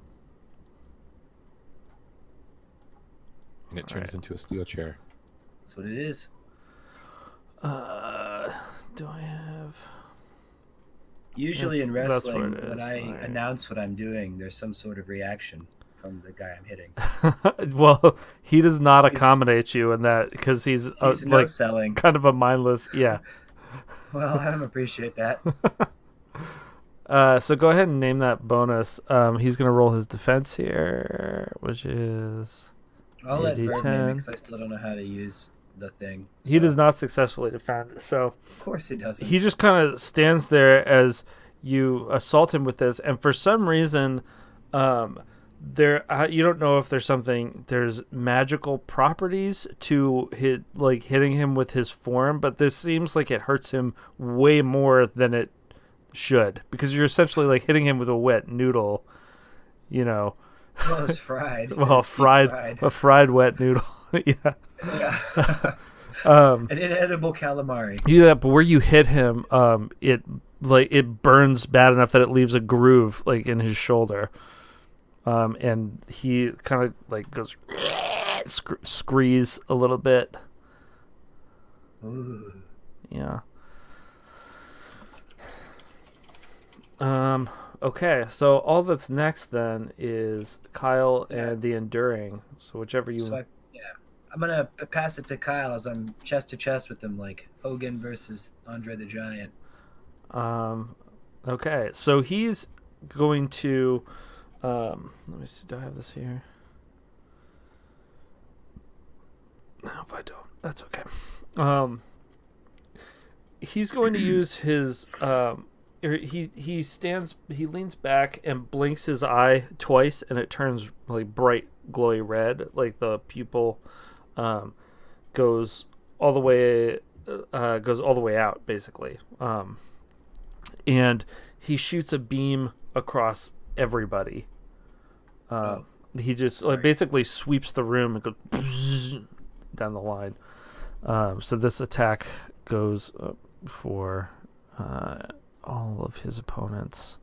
And it turns into a steel chair. That's what it is. Do I have? Usually in That's what wrestling, it when is. I Alright. announce what I'm doing, there's some sort of reaction from the guy I'm hitting. Well, he does not accommodate you in that because he's He's no like selling. kind of a mindless. Yeah. Well, I don't appreciate that. So go ahead and name that bonus. He's gonna roll his defense here, which is I'll let Bird name it D10. because I still don't know how to use the thing. He so- does not successfully defend. So Of course he doesn't. he just kind of stands there as you assault him with this, and for some reason, there you don't know if there's magical properties to hitting him with his form, but this seems like it hurts him way more than it should because you're essentially like hitting him with a wet noodle, you know. Well, it's fried. Well, It's deep fried, a fried wet noodle. Yeah. Yeah. An inedible calamari. Yeah, but where you hit him, it burns bad enough that it leaves a groove like in his shoulder, and he kind of like goes screes a little bit. Ooh. Yeah. Okay, so all that's next then is Kyle and the Enduring. So whichever you. So I'm gonna pass it to Kyle as I'm chest to chest with him, like Hogan versus Andre the Giant. Okay, so he's going to. Let me see. Do I have this here? No, if I don't, that's okay. He's going to use his. He leans back and blinks his eye twice, and it turns like bright, glowy red, like the pupil goes all the way out, basically. And he shoots a beam across everybody. He just basically sweeps the room and goes down the line. So this attack goes for all of his opponents.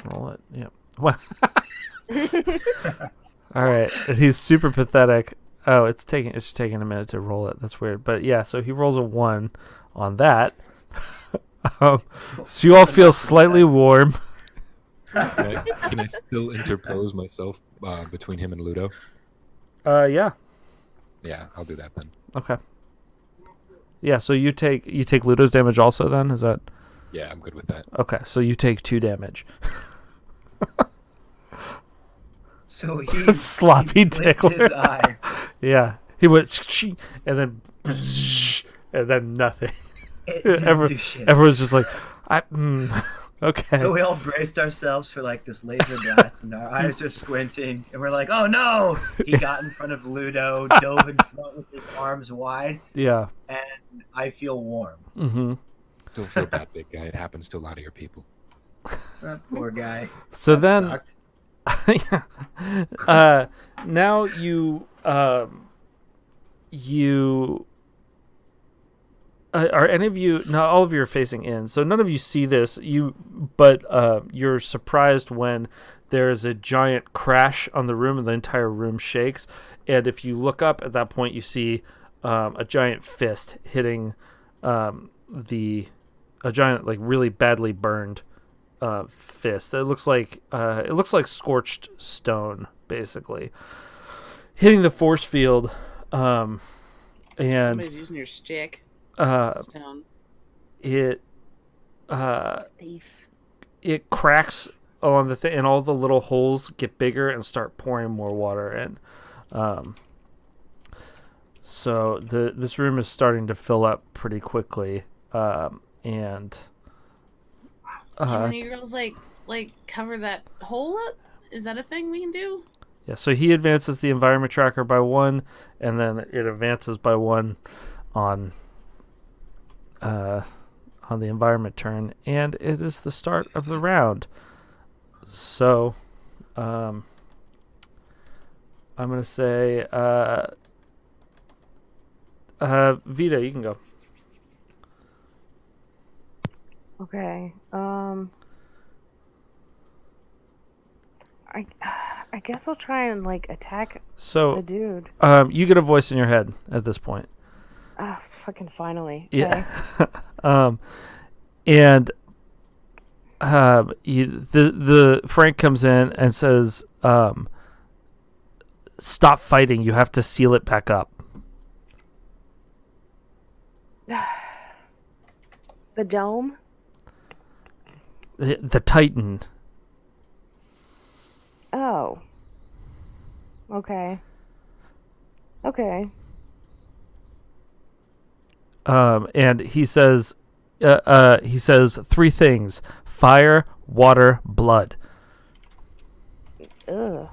Roll it. Yep. Well. All right. And he's super pathetic. Oh, it's taking a minute to roll it. That's weird. But yeah, so he rolls a 1 on that. So you all feel slightly warm. Can I still interpose myself between him and Ludo? Yeah. Yeah, I'll do that then. Okay. Yeah, so you take Ludo's damage also then? Is that? Yeah, I'm good with that. Okay, so you take 2 damage. So he sloppy blinked tickler. his eye. Yeah, he went and then nothing. It didn't do shit. Everyone's just like, okay. So we all braced ourselves for like this laser blast, and our eyes are squinting, and we're like, "Oh no!" He got in front of Ludo, dove in front with his arms wide. Yeah. And I feel warm. Mm-hmm. Don't feel bad, big guy. It happens to a lot of your people. That poor guy. So That then, sucked. now you are any of you? Not all of you are facing in, so none of you see this. But you're surprised when there's a giant crash on the room, and the entire room shakes. And if you look up at that point, you see a giant fist hitting a giant, like really badly burned fist. It looks like scorched stone, basically, hitting the force field. And Somebody's using your stick. Stone. it Thief. it cracks along the thing, and all the little holes get bigger and start pouring more water in. So this room is starting to fill up pretty quickly, and Can you girls like cover that hole up? Is that a thing we can do? yeah. So he advances the environment tracker by 1, and then it advances by 1 on the environment turn, and it is the start of the round. So, I'm gonna say, Vita, you can go. Okay. I guess I'll try and like attack So, the dude. you get a voice in your head at this point. Ah, fucking finally. Yeah. Okay. And the Frank comes in and says, "Stop fighting. You have to seal it back up." The dome? The Titan. Oh. Okay. Okay. And he says 3 things: fire, water, blood. Ugh.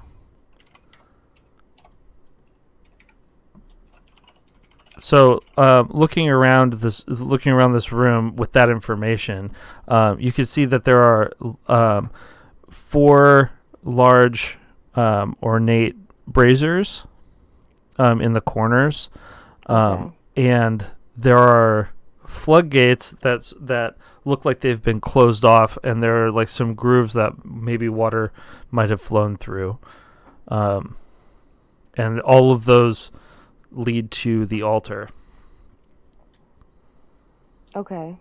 So, looking around this room with that information, you can see that there are 4 large ornate braziers in the corners, Okay. and there are floodgates that look like they've been closed off, and there are like some grooves that maybe water might have flown through, and all of those lead to the altar. Okay.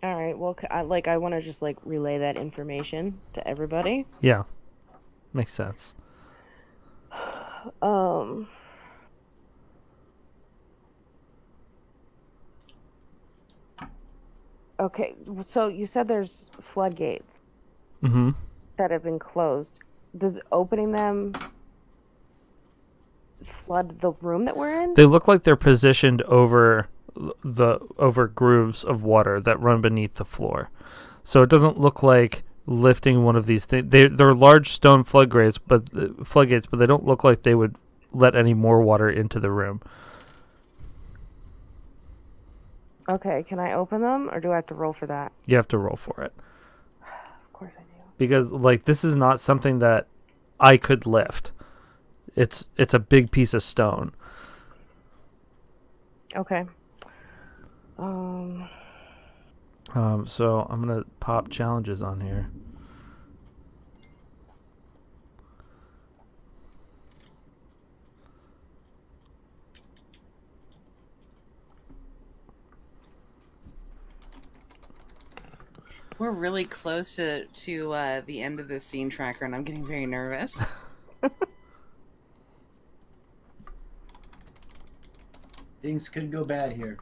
All right. Well, I want to just like relay that information to everybody. Yeah, makes sense. Okay. So you said there's floodgates Mm-hmm. that have been closed. Does opening them flood the room that we're in? They look like they're positioned over grooves of water that run beneath the floor. So it doesn't look like lifting one of these things. They're large stone floodgates, but they don't look like they would let any more water into the room. Okay. Can I open them, or do I have to roll for that? You have to roll for it, Of course I do. because like this is not something that I could lift. It's a big piece of stone. Okay. So I'm gonna pop challenges on here. We're really close to the end of this scene tracker, and I'm getting very nervous. Things could go bad here.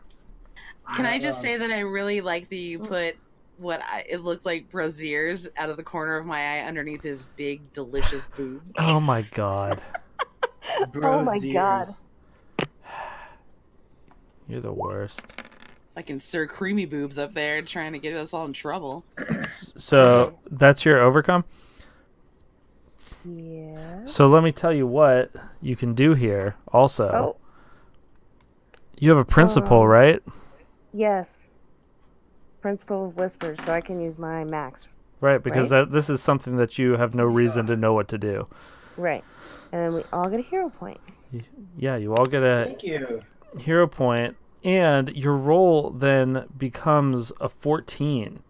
Can I just say that I really like that you put it looked like braziers out of the corner of my eye underneath his big, delicious boobs. Oh my god. Oh my god. You're the worst. Fucking Sir Creamy boobs up there trying to get us all in trouble. So that's your overcome? Yeah. So let me tell you what you can do here also. Oh, You have a principal, right? yes. Principle of Whispers, so I can use my max. Right, because this is something that you have no reason to know what to do. Right. And then we all get a hero point. Yeah, you all get a Thank you. hero point, and your roll then becomes a 14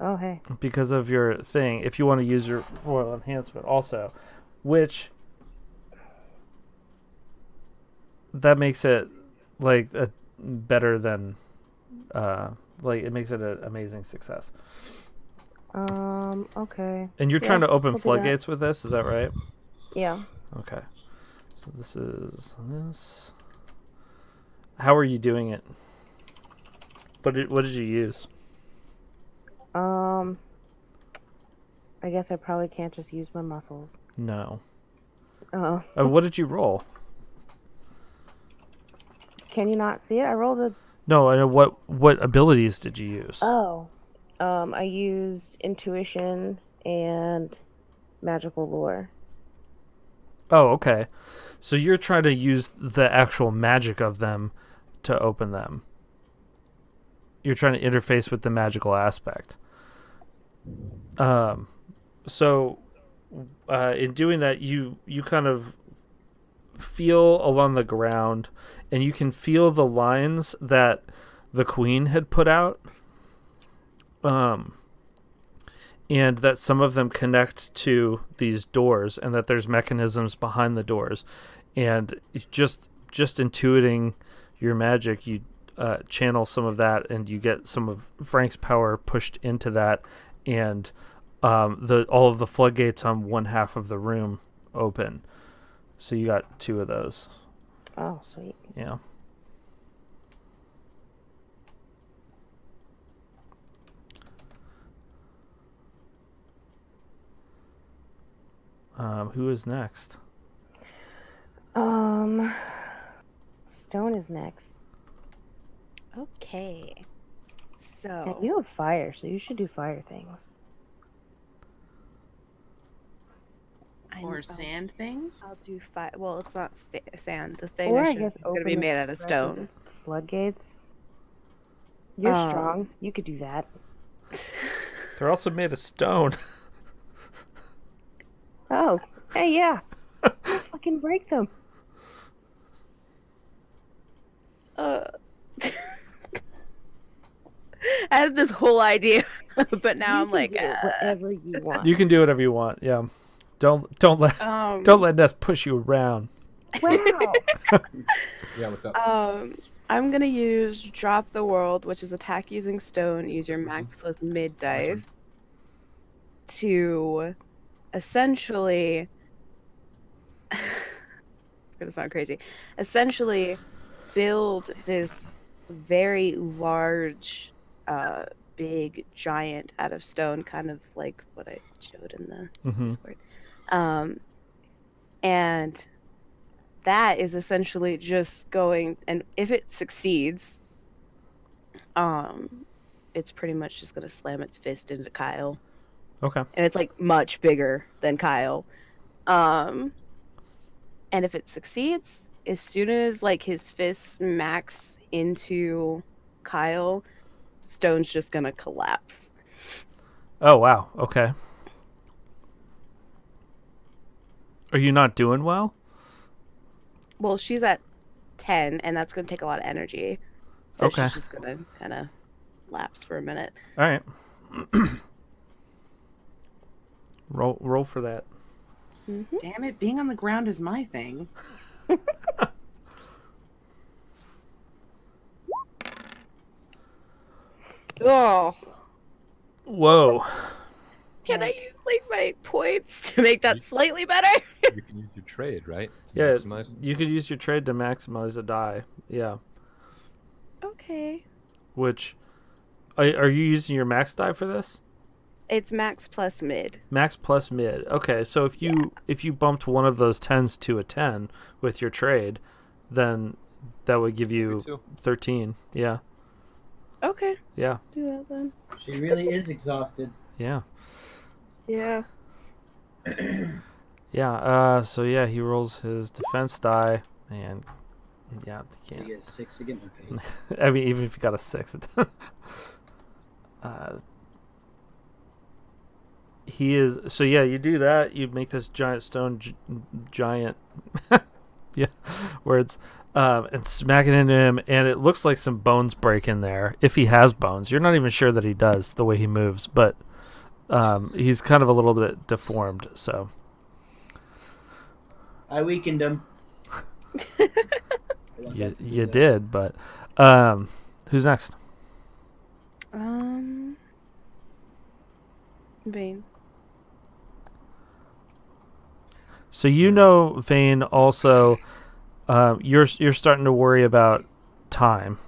Oh, hey. because of your thing, if you want to use your royal enhancement also, which that makes it like a better than like it makes it an amazing success. Okay. And you're Yeah, trying to open we'll do that. floodgates with this, is that right? Yeah. Okay. So this is this. How are you doing it? What did you use? I guess I probably can't just use my muscles. No. Oh. What did you roll? Can you not see it? I rolled a... No, I know what abilities did you use? Oh. I used intuition and magical lore. Oh, okay. So you're trying to use the actual magic of them to open them. You're trying to interface with the magical aspect. So in doing that, you kind of feel along the ground, and you can feel the lines that the queen had put out. And that some of them connect to these doors, and that there's mechanisms behind the doors. And just intuiting your magic, you channel some of that, and you get some of Frank's power pushed into that, and all of the floodgates on one half of the room open. So you got 2 of those. Oh, sweet. Yeah. Who is next? Stone is next. Okay. And So you have fire, so you should do fire things. Or sand things. I'll do fire. Well, it's not sand. The thing Or I I should guess is going to open be the made out of rest stone. the floodgates. You're Um, strong. You could do that. They're also made of stone. Oh, hey, yeah. Fucking break them. I had this whole idea, but now You I'm can like, do whatever you want. You can do whatever you want. Yeah. Don't let Ness push you around. Wow. Yeah, with that. I'm gonna use drop the world, which is attack using stone. Use your max plus mid dice to essentially. It's gonna sound crazy. Essentially, build this very large, big giant out of stone, kind of like what I showed in the Mm-hmm. Discord. And that is essentially just going, and if it succeeds, it's pretty much just gonna slam its fist into Kyle, Okay. and it's like much bigger than Kyle. And if it succeeds, as soon as like his fists max into Kyle, Stone's just gonna collapse. Oh, wow. Okay. Are you not doing well? Well, she's at 10, and that's gonna take a lot of energy, so Okay. she's just gonna kind of lapse for a minute. All right. Roll for that. Damn it, being on the ground is my thing. Oh, Whoa. can I use like my points to make that slightly better? You can use your trade, right? To Yeah, maximize. you could use your trade to maximize a die. Yeah. Okay. Which, are you using your max die for this? It's max plus mid. Max plus mid. Okay, so if you bumped one of those 10s to a 10 with your trade, then that would give you 13. Yeah. Okay, Yeah. do that then. She really is exhausted. Yeah. Yeah. Yeah. So yeah, he rolls his defense die, and yeah, he You can't. get 6 again. Okay. so- I mean, even if you got a 6, it he is. So yeah, you do that. You make this giant stone giant. Yeah, words. And smack it into him, and it looks like some bones break in there. If he has bones, you're not even sure that he does the way he moves, but he's kind of a little bit deformed. So I weakened him. you did, but who's next? Bane. So you know, Vane, also, you're starting to worry about time,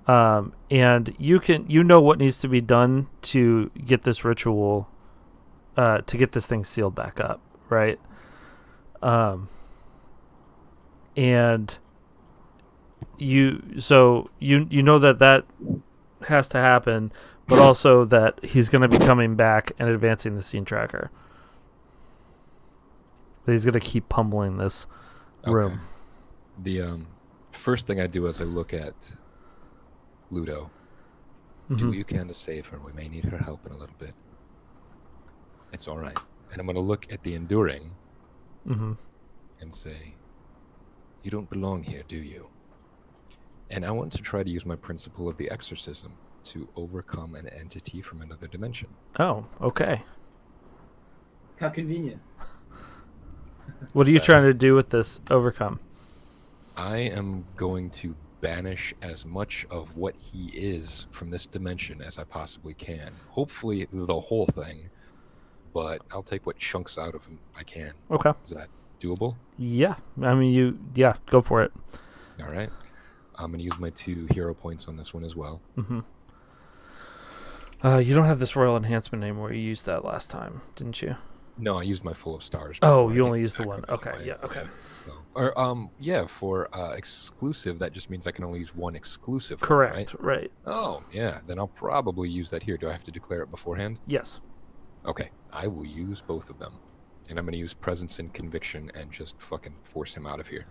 and you know what needs to be done to get this ritual, to get this thing sealed back up, right? And you know that has to happen, but also that he's going to be coming back and advancing the scene tracker. That he's going to keep pummeling this room. The first thing I do is I look at Ludo. Do what you can to save her. We may need her help in a little bit. It's all right. And I'm going to look at the Enduring and say, you don't belong here, do you? And I want to try to use my principle of the exorcism to overcome an entity from another dimension. Oh, okay. How convenient. What are you trying to do with this overcome? I am going to banish as much of what he is from this dimension as I possibly can. Hopefully the whole thing, but I'll take what chunks out of him I can. Okay. Is that doable? Yeah. I mean, go for it. All right. I'm going to use my 2 hero points on this one as well. You don't have this royal enhancement anymore. You used that last time, didn't you? No, I used my full of stars. Oh, you only used the one. Okay, yeah, okay. So, or for exclusive, that just means I can only use one exclusive. Correct, one, right? Oh, yeah. Then I'll probably use that here. Do I have to declare it beforehand? Yes. Okay, I will use both of them, and I'm going to use presence and conviction and just fucking force him out of here.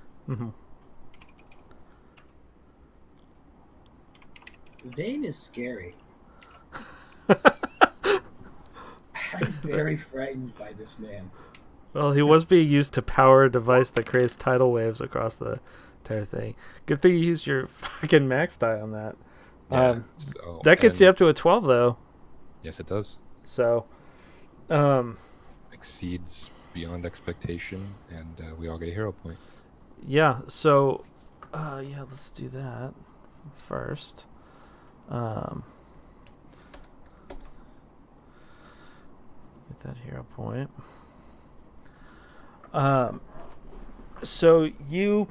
Vane is scary. I'm very frightened by this man. Well, he was being used to power a device that creates tidal waves across the entire thing. Good thing you used your fucking max die on that. Yeah, that gets you up to a 12, though. Yes, it does. So, exceeds beyond expectation, and we all get a hero point. Yeah. So, let's do that first. Get that hero point. So you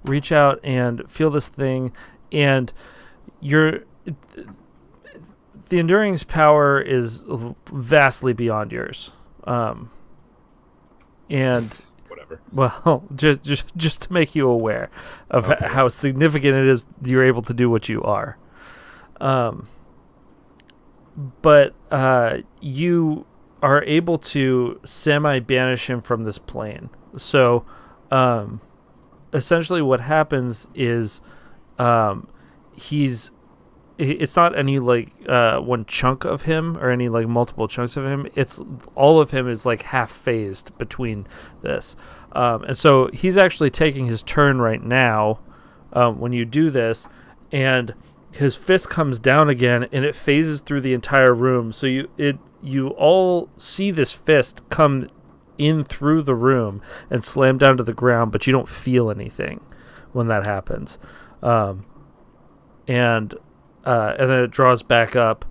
reach out and feel this thing, and the Enduring's power is vastly beyond yours. And whatever. Well, just to make you aware of how significant it is you're able to do what you are. But you are able to semi-banish him from this plane. So, essentially what happens is it's not any one chunk of him or any multiple chunks of him. It's all of him is half phased between this. And so he's actually taking his turn right now when you do this, and his fist comes down again and it phases through the entire room. So you all see this fist come in through the room and slam down to the ground, but you don't feel anything when that happens. And then it draws back up.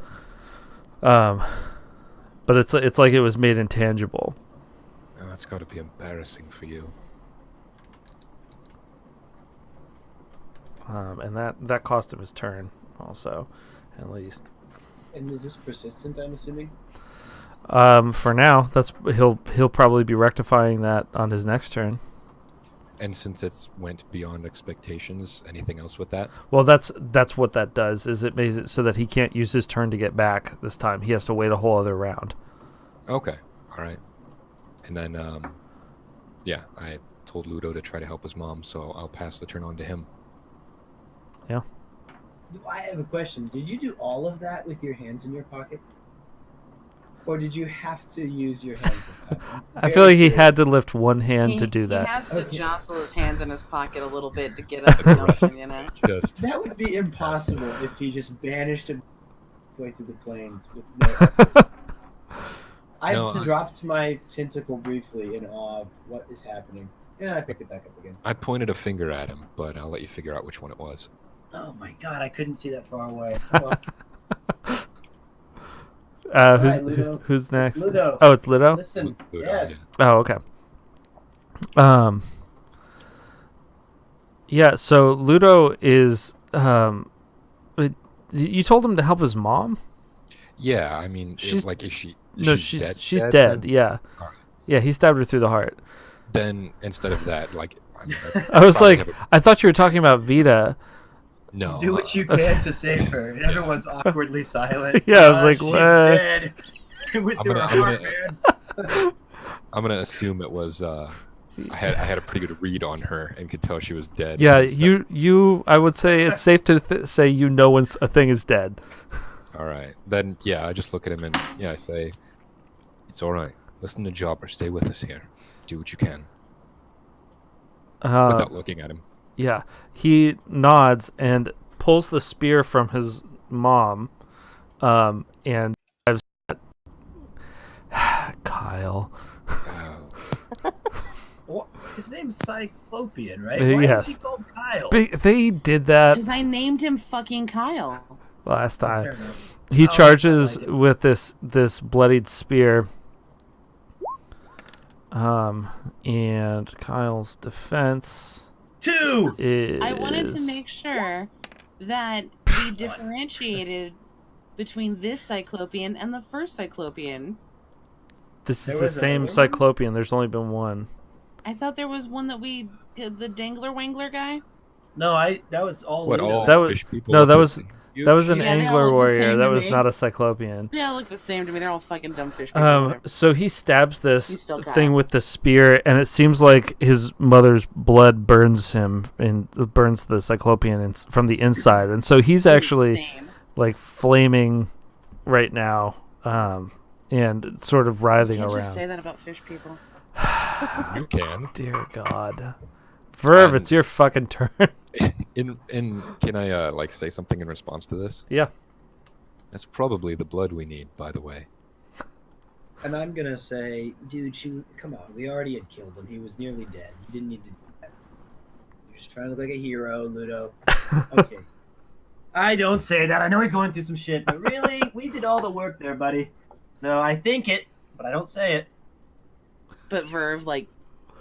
But it's like it was made intangible. Oh, that's got to be embarrassing for you. And that cost him his turn also, at least. And is this persistent, I'm assuming? For now, he'll probably be rectifying that on his next turn. And since it's went beyond expectations, anything else with that? Well, that's what that does. Is it makes it so that he can't use his turn to get back this time. He has to wait a whole other round. Okay, all right. And then, I told Ludo to try to help his mom, so I'll pass the turn on to him. Yeah. I have a question. Did you do all of that with your hands in your pocket? Or did you have to use your hands this time? I feel like he had to lift one hand to do that. He has to jostle his hands in his pocket a little bit to get up the notion, you know? That would be impossible if he just banished him way through the plains with no... I dropped my tentacle briefly in awe of what is happening. And I picked it back up again. I pointed a finger at him, but I'll let you figure out which one it was. Oh my god, I couldn't see that far away. right, Ludo. Who's It's next? Ludo. Oh, it's Ludo. Listen, Ludo, yes. Oh, okay. Yeah. So Ludo is you told him to help his mom. Yeah, I mean, She's- is she? No, she's dead. She's dead. then? Yeah. Alright. Yeah. He stabbed her through the heart. Then instead of that, like, I mean, I was probably like, have I thought you were talking about Vita. no. Do what you can to save her. And everyone's awkwardly silent. Yeah, I was like, she's what? dead. It went I'm through her gonna- heart, man. I'm gonna assume it was. I had a pretty good read on her and could tell she was dead. Yeah. and stuff. You. I would say it's safe to say you know when a thing is dead. All right. Then yeah, I just look at him and I say, "It's all right. Listen to Jobber. Stay with us here. Do what you can." Without looking at him. Yeah. He nods and pulls the spear from his mom, and Kyle. What? His name's Cyclopean, right? Yes. Why is he called Kyle? They did that Because I named him fucking Kyle. last time. Fair enough. He Oh, charges I like it. with this bloodied spear. And Kyle's defense 2! is. I wanted to make sure that we differentiated between this Cyclopean and the first Cyclopean. This There is the was same another one? Cyclopean. There's only been one. I thought there was one that the Dangler Wangler guy. No, that was all What Ludo. all That was- fish people? no, look that the was- same? That was an Yeah, they all angler look the warrior. same That to was me. not a Cyclopean. They all look the same to me. They're all fucking dumb fish people. So he stabs this He's still Kyle. thing with the spear, and it seems like his mother's blood burns him and burns the Cyclopean from the inside, and so he's actually Insane. like flaming right now, and sort of You writhing can't around. just say that about fish people. You can. Dear God, Verve, And- it's your fucking turn. In can I like say something in response to this? Yeah. That's probably the blood we need, by the way. And I'm gonna say, dude, come on. We already had killed him. He was nearly dead. You didn't need to do that. You're just trying to look like a hero, Ludo. Okay. I don't say that. I know he's going through some shit, but really, we did all the work there, buddy. So I think it, but I don't say it. But Verve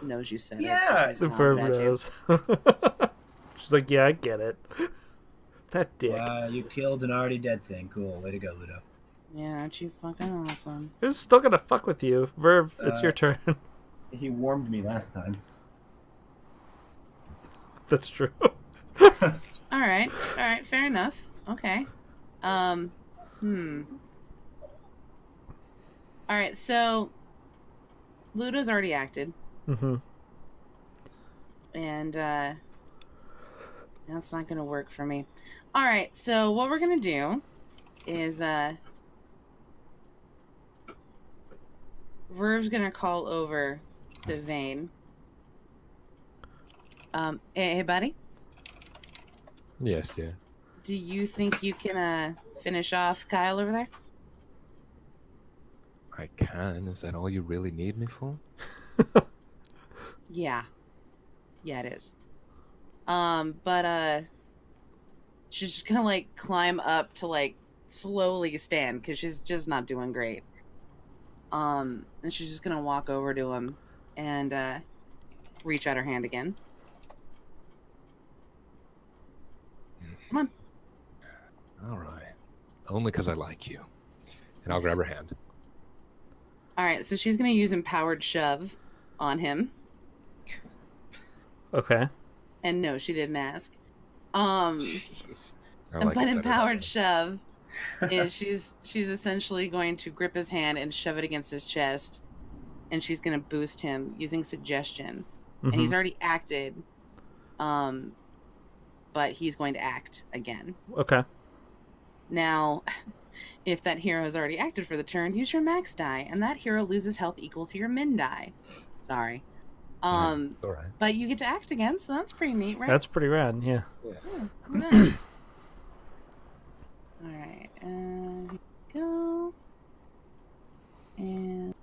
knows you said Yeah, it. So The he Verve nods at you. knows. She's like, yeah, I get it. That dick. You killed an already dead thing. Cool. Way to go, Ludo. Yeah, aren't you fucking awesome? Who's still gonna fuck with you, Verve? It's your turn. He warmed me last time. That's true. All right, fair enough. Okay. All right, so Ludo's already acted, Mm-hmm. and that's not gonna work for me. All right, so what we're gonna do is Verve's gonna call over to Vane. Hey, buddy. Yes, dear. Do you think you can finish off Kyle over there? I can. Is that all you really need me for? Yeah. Yeah, it is. But she's just gonna climb up to slowly stand because she's just not doing great. And she's just gonna walk over to him and reach out her hand again. Come on. All right. Only because I like you. And I'll grab her hand. All right, so she's gonna use empowered shove on him. Okay. And no, she didn't ask. Jeez. I like But it better that empowered way. shove is she's essentially going to grip his hand and shove it against his chest, and she's going to boost him using suggestion. And he's already acted, but he's going to act again. Okay. Now, if that hero has already acted for the turn, use your max die, and that hero loses health equal to your min die. Sorry. It's all right. But you get to act again, so that's pretty neat, right? That's pretty rad, yeah. Alright, here we go. And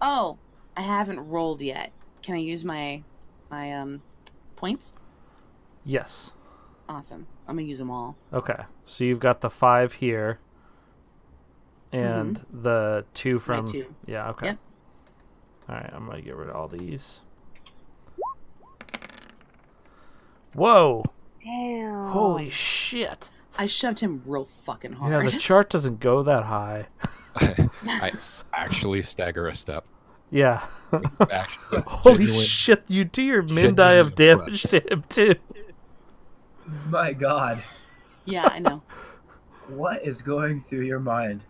oh, I haven't rolled yet. Can I use my points? Yes. Awesome. I'm gonna use them all. Okay. So you've got the 5 here. and the 2 My from 2. yeah. Okay. Yep. All right, I'm gonna get rid of all these. Whoa! Damn. Holy shit! I shoved him real fucking hard. Yeah, the chart doesn't go that high. I actually stagger a step. Yeah. Actually, Holy shit! You do your min die of damage to him too. My God, Yeah, I know. what is going through your mind?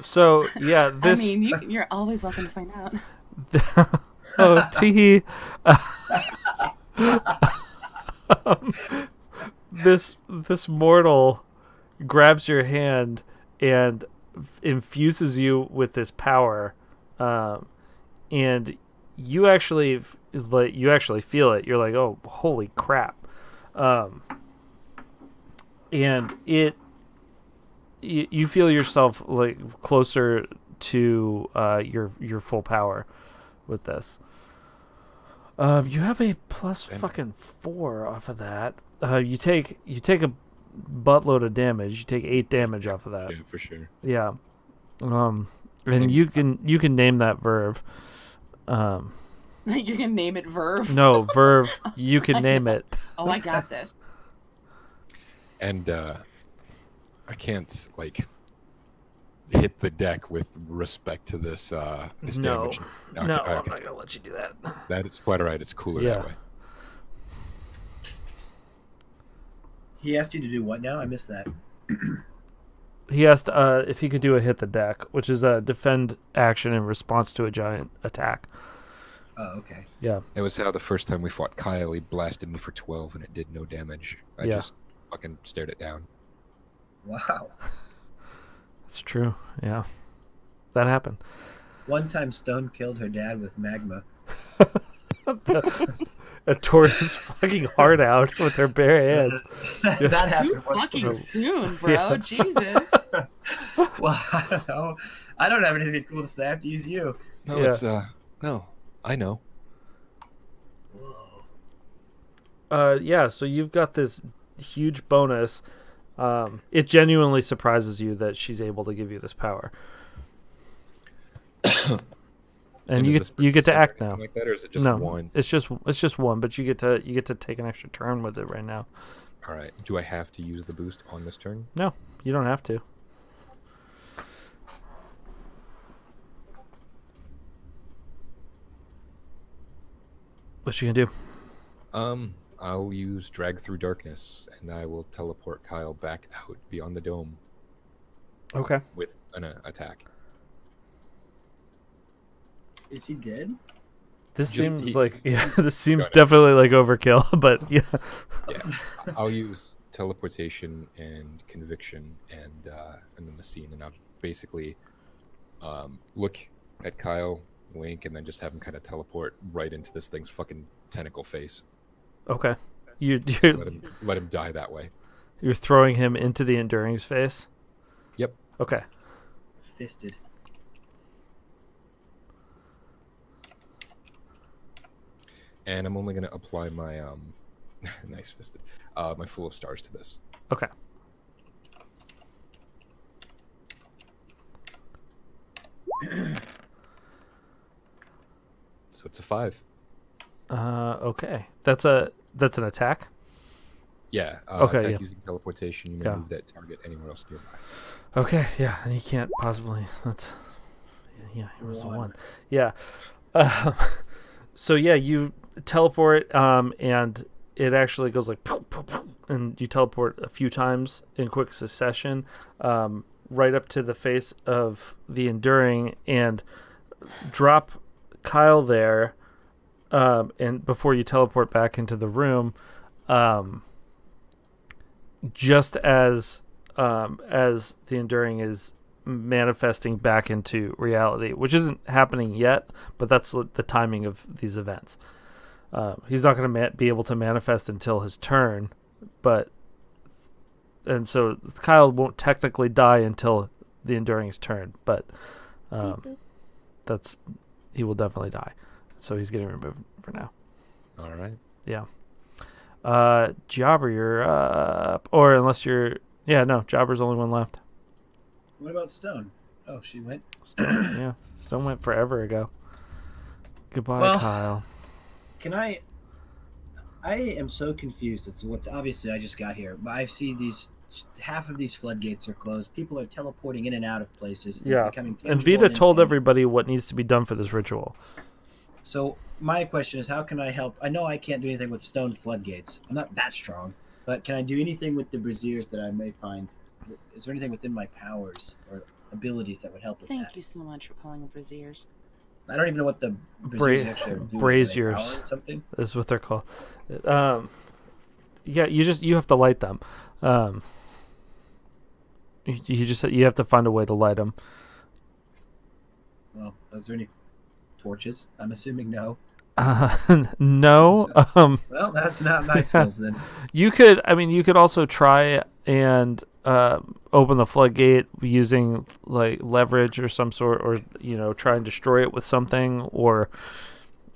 So yeah, this. I mean, you're always welcome to find out. Oh, tee. This mortal grabs your hand and infuses you with this power, and you actually feel it. You're like, oh, holy crap! And you feel yourself like closer to your full power with this. You have a plus fucking 4 off of that. You take a buttload of damage. You take 8 damage off of that. Yeah, for sure. Yeah. And you can name that verb. You can name it Verve. No, verb. You can name it. Oh, I got this. And I can't like hit the deck with respect to this this No. damage. No, Okay. I'm not gonna let you do that. That is quite alright. It's cooler Yeah. that way. He asked you to do what now? I missed that. He asked if he could do a hit the deck, which is a defend action in response to a giant attack. Oh, okay. Yeah. It was how the first time we fought Kyle, he blasted me for 12 and it did no damage. I Yeah. just fucking stared it down. Wow. It's true. Yeah. That happened. One time Stone killed her dad with magma. It tore his fucking heart out with her bare hands. That Too happened once. fucking soon, bro. Yeah. Jesus. Well, I don't know. I don't have anything cool to say. I have to use you. No, Yeah. it's no. I know. Whoa. Yeah, so you've got this huge bonus. It genuinely surprises you that she's able to give you this power. And is you this get to persistent or act anything now. like that, or is it just No, one? it's just one, but you get to take an extra turn with it right now. All right. Do I have to use the boost on this turn? No, you don't have to. What you gonna do? I'll use drag through darkness, and I will teleport Kyle back out beyond the dome Okay. with an attack. Is he dead? This Just- seems he- like this seems Got it. definitely like overkill, but yeah. Yeah, I'll use teleportation and conviction and then the scene, and I'll basically look at Kyle, wink, and then just have him kind of teleport right into this thing's fucking tentacle face. Okay. You're Let him die that way. you're throwing him into the Enduring's face. Yep. Okay. Fisted. And I'm only gonna apply my nice fisted my Full of Stars to this. Okay. So it's a 5. Okay. That's an attack. Yeah. Okay, Attack yeah. using teleportation. You may Yeah. move that target anywhere else nearby. Okay, yeah, and he can't possibly. That's yeah, he was a 1. Yeah. So yeah, you teleport, and it actually goes like, poof, poof, poof, and you teleport a few times in quick succession, right up to the face of the Enduring, and drop Kyle there, and before you teleport back into the room, just as the Enduring is manifesting back into reality, which isn't happening yet, but that's the timing of these events. He's not going to be able to manifest until his turn, and so Kyle won't technically die until the Enduring's turn, but he will definitely die. So he's getting removed for now. All right. Yeah. Jobber, you're up. Or unless you're... Yeah, no, Jobber's the only one left. What about Stone? Oh, she went. Yeah, Stone went forever ago. Goodbye, Well, Kyle. Can I? I am so confused. It's what's obviously I just got here, but I see these. Half of these floodgates are closed. People are teleporting in and out of places. They're Yeah, becoming and tangible Vita told intangible. everybody what needs to be done for this ritual. So my question is, how can I help? I know I can't do anything with stone floodgates. I'm not that strong, but can I do anything with the braziers that I may find? Is there anything within my powers or abilities that would help with Thank that? you so much for calling them braziers. I don't even know what the braziers actually are doing. Braziers. Are they power or something? Is what they're called. Yeah, you have to light them. You have to find a way to light them. Well, is there any torches? I'm assuming no. No. Well, that's not my skills then. You could also try and open the floodgate using like leverage or some sort, or try and destroy it with something, or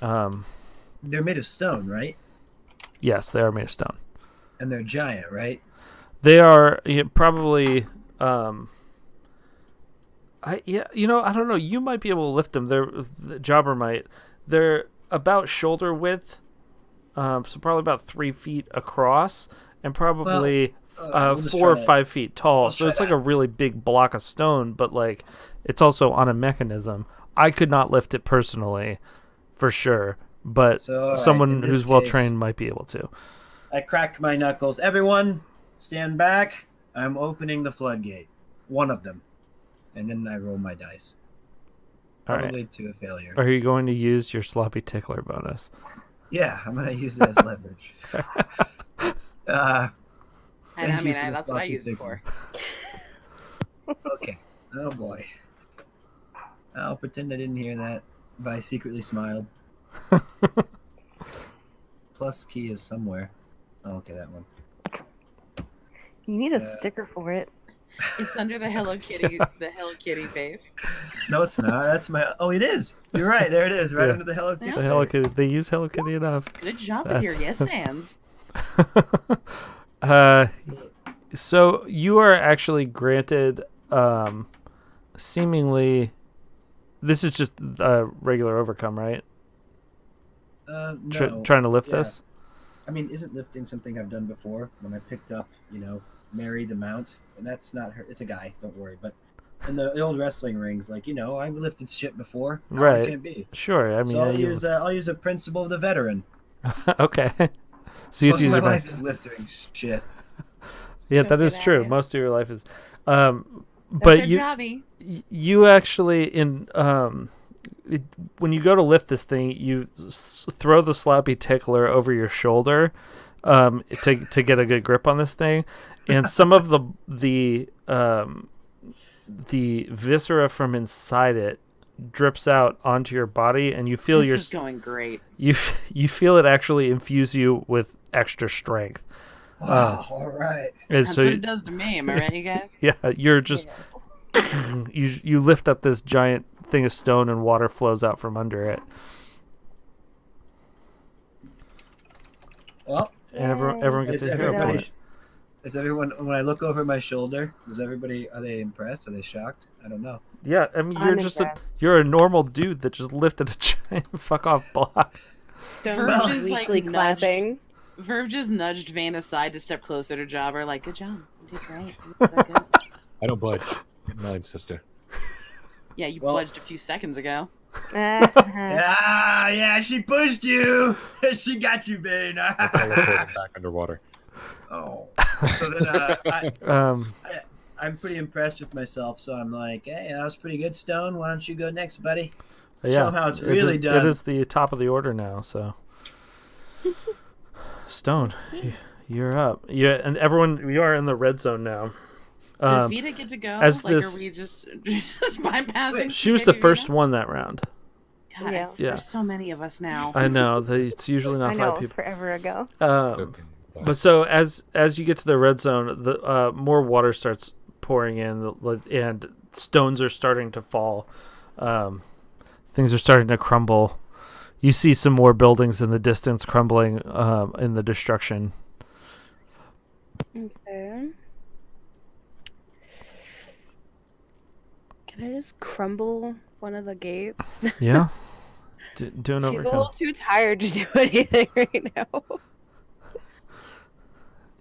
They're made of stone, right? yes, they are made of stone. And they're giant, right? They are probably. I don't know. You might be able to lift them. The Jobber might. They're about shoulder width, so probably about 3 feet across, and probably we'll just 4 or try that. 5 feet tall. Let's So try it's like that. a really big block of stone, but like it's also on a mechanism. I could not lift it personally, for sure, but So, all right, someone in this who's well case- trained might be able to. I crack my knuckles. Everyone, stand back. I'm opening the floodgate. One of them. And then I roll my dice. All right. Probably to a failure. Are you going to use your sloppy tickler bonus? Yeah, I'm going to use it as leverage. And Thank I you mean, for the that's what I sloppy use it tickler. for. Okay. Oh, boy. I'll pretend I didn't hear that, but I secretly smiled. Plus key is somewhere. Oh, okay, that one. You need a sticker for it. It's under the Hello Kitty, face. No, it's not. That's my... Oh, it is. You're right. There it is. Right Yeah. under the Hello Kitty. Yeah. The Hello face. Kitty. They use Hello Kitty enough. Good job with your yes hands. So you are actually granted, seemingly, this is just a regular overcome, right? No. Trying to lift Yeah. this? I mean, isn't lifting something I've done before? When I picked up, Mary the Mount, and that's not her. It's a guy. Don't worry. But in the old wrestling rings, like I've lifted shit before. How hard Right. can it be? Sure. I mean, So I'll use a principle of the veteran. okay. So you Most of use my your life best. is lifting shit. Yeah, that is Get true. at it. Most of your life is. That's But our jobby. you actually when you go to lift this thing, you throw the sloppy tickler over your shoulder to get a good grip on this thing, and some of the viscera from inside it drips out onto your body, and you feel This is going great. you feel it actually infuse you with extra strength. Wow. All right. And That's so what it does to me. Am I right, you guys? yeah, you're just you lift up this giant thing of stone, and water flows out from under it. Well, And everyone gets is a hero everybody? point. Is everyone? When I look over my shoulder, are they impressed? Are they shocked? I don't know. Yeah, I mean I'm you're just impressed. you're a normal dude that just lifted a giant fuck off block. Don't Verge be is, like, weekly nudged. clapping. Verve just nudged Van aside to step closer to Jobber, like, good job. You did great. You did so good." I don't budge. Get mine, sister. Yeah, you Well- budged a few seconds ago. Yeah, she pushed you. She got you, Bane. I teleported back underwater. Oh. So then I'm pretty impressed with myself. So I'm like, hey, that was pretty good, Stone. Why don't you go next, buddy? Yeah, Show 'em how it's really it done. is the top of the order now. So, Stone, you're up. Yeah, and everyone, we are in the red zone now. Does Vita get to go? as Like, this- are we just bypassing? She was the Vita? first one that round. God, Yeah. There's so many of us now. I know. It's usually not I know, five it was people. forever ago. But so as you get to the red zone, the more water starts pouring in, and stones are starting to fall. Things are starting to crumble. You see some more buildings in the distance crumbling in the destruction. Okay. Can I just crumble one of the gates? Yeah. Do an She's a overcome. little too tired to do anything right now.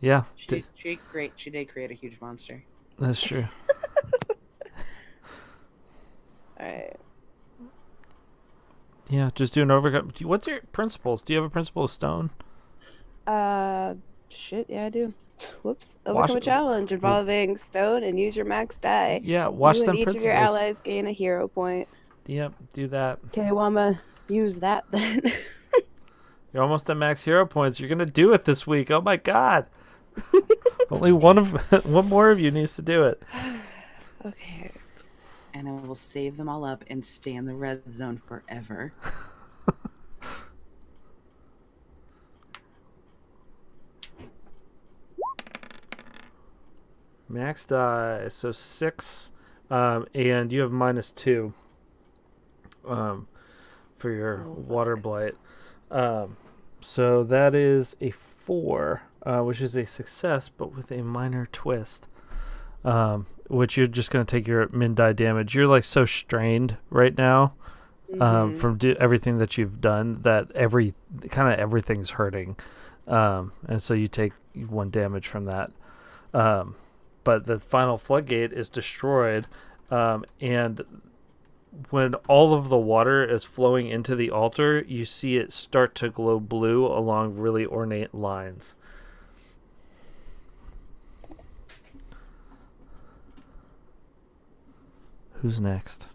Yeah, She did create a huge monster. that's true. Alright. Yeah, just do an overcome. What's your principles? Do you have a principle of stone? Shit, yeah, I do. Whoops. Wash Overcome a it- challenge involving stone and use your max die. Yeah, watch You them and each of your principles. allies gain a hero point. Yep, do that. Okay, well, I'm gonna use that then. You're almost at max hero points. You're gonna do it this week. Oh my god! Only one more of you needs to do it. Okay. And I will save them all up and stay in the red zone forever. Max die, so 6, and you have -2 for your water blight. So that is a 4, which is a success, but with a minor twist. Which you're just going to take your min die damage. You're like so strained right now from everything that you've done that everything's hurting. And so you take 1 damage from that. But the final floodgate is destroyed, and when all of the water is flowing into the altar, you see it start to glow blue along really ornate lines. Who's next?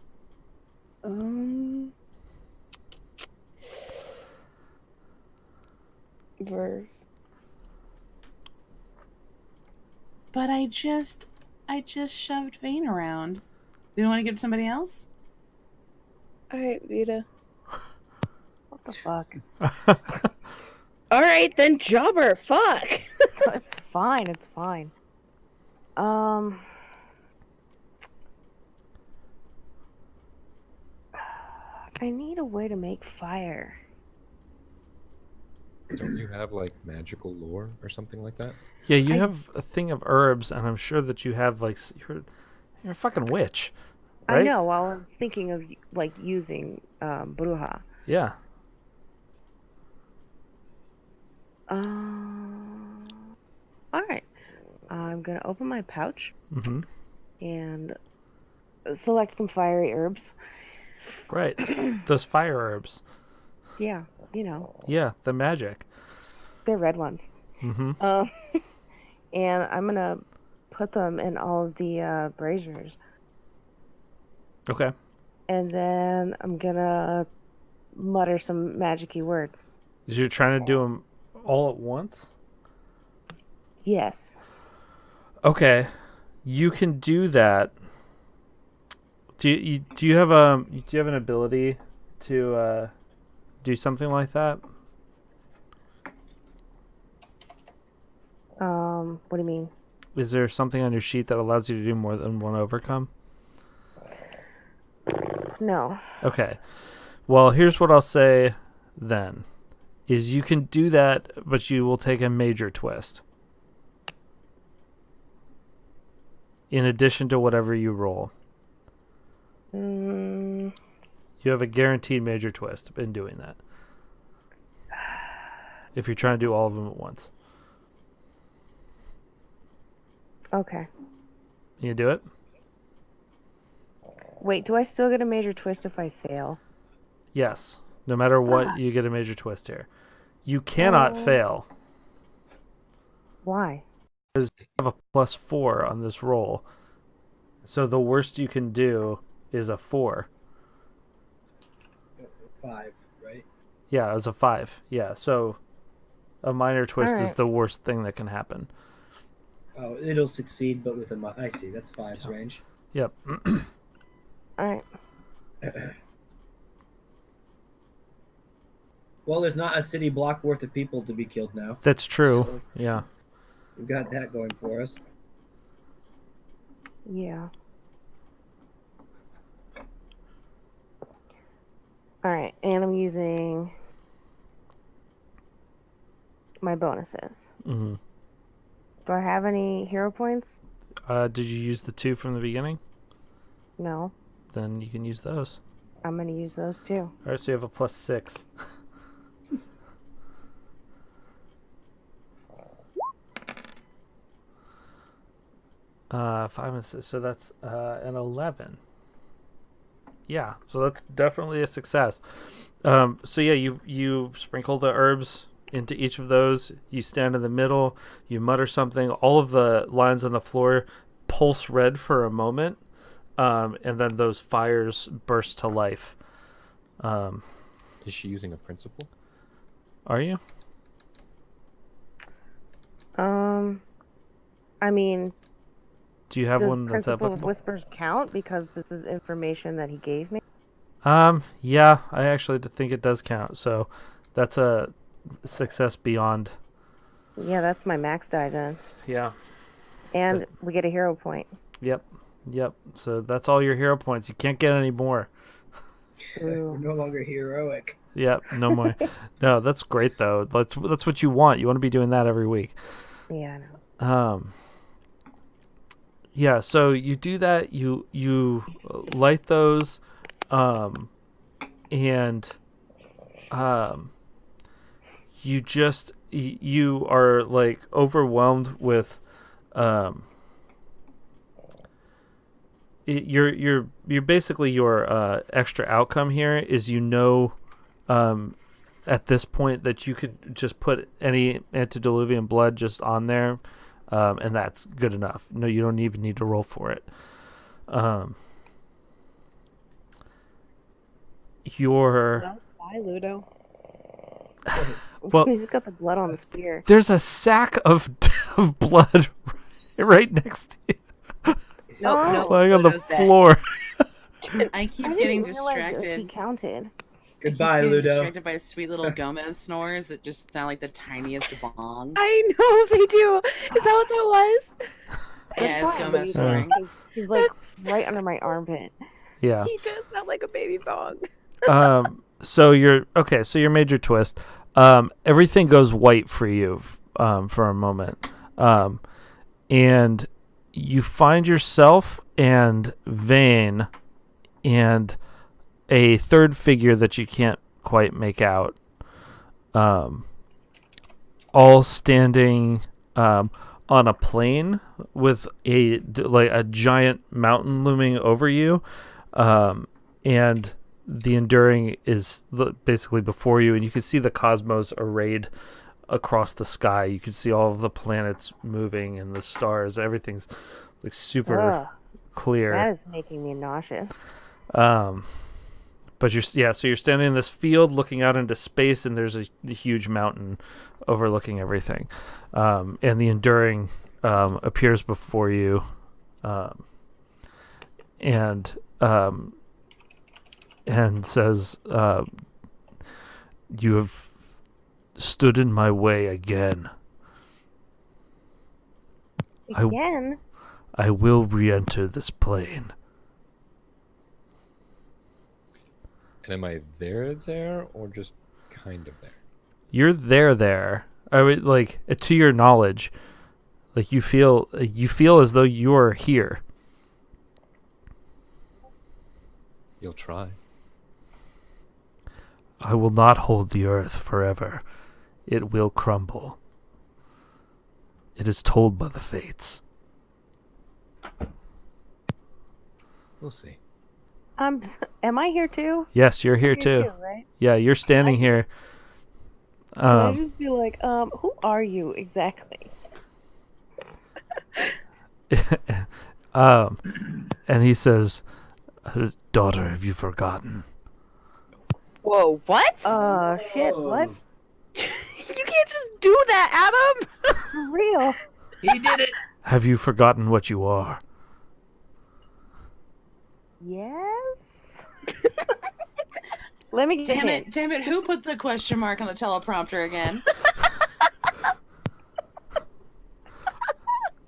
Verve. But I just shoved Vane around. You don't want to give it to somebody else? Alright, Vita. What the fuck? Alright, then Jobber, fuck! It's fine. It's fine. I need a way to make fire. Don't you have like magical lore or something like that? Yeah, you have a thing of herbs, and I'm sure that you have like you're a fucking witch, right? I know. Well, I was thinking of like using bruja. Yeah. All right. I'm gonna open my pouch Mm-hmm. and select some fiery herbs. Right. Those fire herbs. Yeah, you know, Yeah, the magic. they're red ones. Mm-hmm. And I'm gonna put them in all of the braziers, Okay. and then I'm gonna mutter some magic-y words. You're trying to do them all at once? Yes. Okay. You can do that. Do you have an ability to do something like that? What do you mean? Is there something on your sheet that allows you to do more than 1 overcome? No. Okay. Well, here's what I'll say then. Is you can do that, but you will take a major twist. In addition to whatever you roll. You have a guaranteed major twist in doing that. If you're trying to do all of them at once. Okay. You do it? Wait, do I still get a major twist if I fail? Yes. No matter what, you get a major twist here. You cannot fail. Why? You have a +4 on this roll. So the worst you can do is a 4. 5, right? Yeah, it's a 5. Yeah, so a minor twist is Alright. the worst thing that can happen. Oh, it'll succeed, but with a I see. That's 5's range. Yep. Alright. Well, there's not a city block worth of people to be killed now. That's true. So Yeah. we've got that going for us. Yeah. Alright, and I'm using my bonuses. hmm Do I have any hero points? Did you use the 2 from the beginning? No. then you can use those. I'm gonna use those too. All right, so you have a +6. 5 and 6, so that's an 11. Yeah, so that's definitely a success. So yeah, you sprinkle the herbs into each of those. You stand in the middle. You mutter something. All of the lines on the floor pulse red for a moment, and then those fires burst to life. Is she using a principle? Are you? I mean, Do you have does one that's Principle of applicable? Whispers count because this is information that he gave me? Yeah, I actually think it does count. So that's a success beyond. Yeah, that's my max die then. Yeah. And we get a hero point. Yep. So that's all your hero points. You can't get any more. We're no longer heroic. Yep, no more. No, that's great though. That's what you want. You want to be doing that every week. Yeah, I know. Yeah, so you do that. You light those, and you are like overwhelmed with you're basically your extra outcome here is at this point that you could just put any antediluvian blood just on there, and that's good enough. No, you don't even need to roll for it. Bye, Ludo. Well, he's got the blood on the spear. there's a sack of blood right next to you, No, lying on the Ludo's dead. floor. I keep I getting didn't realize that distracted. he counted. Goodbye, I keep getting Ludo. distracted by sweet little Gomez snores that just sound like the tiniest bong. I know they do. Is that what that was? Yeah, That's it's fine, Gomez but he's- snoring. He's like right under my armpit. Yeah. He does sound like a baby bong. So your major twist. Everything goes white for you for a moment. And you find yourself and Vane and a third figure that you can't quite make out, all standing on a plain with a giant mountain looming over you, and the Enduring is basically before you, and you can see the cosmos arrayed across the sky. You can see all of the planets moving and the stars. Everything's like super Ugh, clear. that is making me nauseous. But so you're standing in this field looking out into space, and there's a huge mountain overlooking everything. And the Enduring appears before you, and says, "You have stood in my way again. Again? I will re-enter this plane." And am I there, or just kind of there? You're there. I mean, like, to your knowledge, like you feel as though you are here. You'll try. I will not hold the earth forever. It will crumble. It is told by the fates. We'll see. Am I here too? Yes, you're here You're too. right? Yeah, you're standing here. Can I just be like, who are you exactly? And he says, "Daughter, have you forgotten?" Whoa, what? Shit, Whoa. what? You can't just do that, Adam! For real. He did it. Have you forgotten what you are? Yes? Let me get Damn a it, hint. damn it, who put the question mark on the teleprompter again?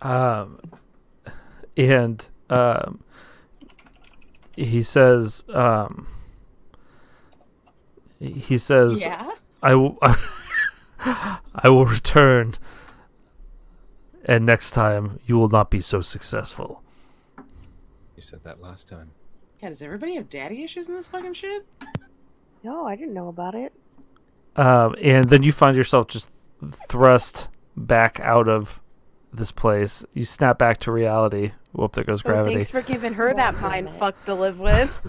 And he says, Yeah? I will, I will return, and next time you will not be so successful. You said that last time. Yeah, does everybody have daddy issues in this fucking shit? No, I didn't know about it. And then you find yourself just thrust back out of this place. You snap back to reality. Whoop, there goes Oh, gravity. thanks for giving her that God damn mind it. fuck to live with.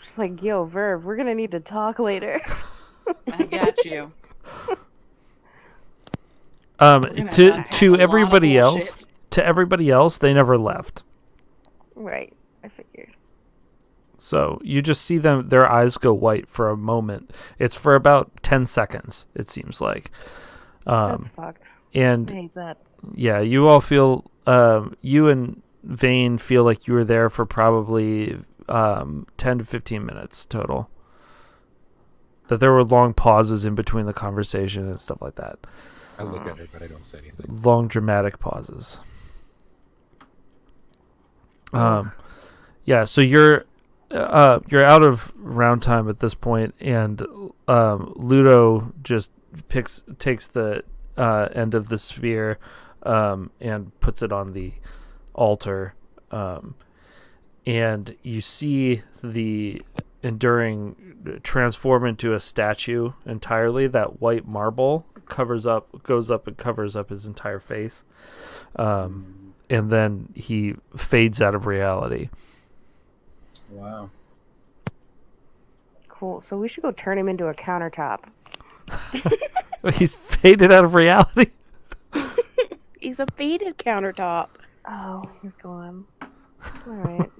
Just like, yo, Verve, we're gonna need to talk later. I got you. gonna To unpack a to lot of everybody bullshit. else, they never left. Right, I figured. So you just see them; their eyes go white for a moment. It's for about 10 seconds. It seems like. That's fucked. I And hate that. yeah, you all feel. You and Vane feel like you were there for probably 10 to 15 minutes total. That there were long pauses in between the conversation and stuff like that. I look at her, but I don't say anything. Long dramatic pauses. Yeah, so you're out of round time at this point, and Ludo just takes the end of the sphere and puts it on the altar, and you see the enduring transform into a statue entirely. That white marble goes up and covers up his entire face, and then he fades out of reality. Wow. Cool. So we should go turn him into a countertop. He's faded out of reality. He's a faded countertop. Oh, he's gone. All right.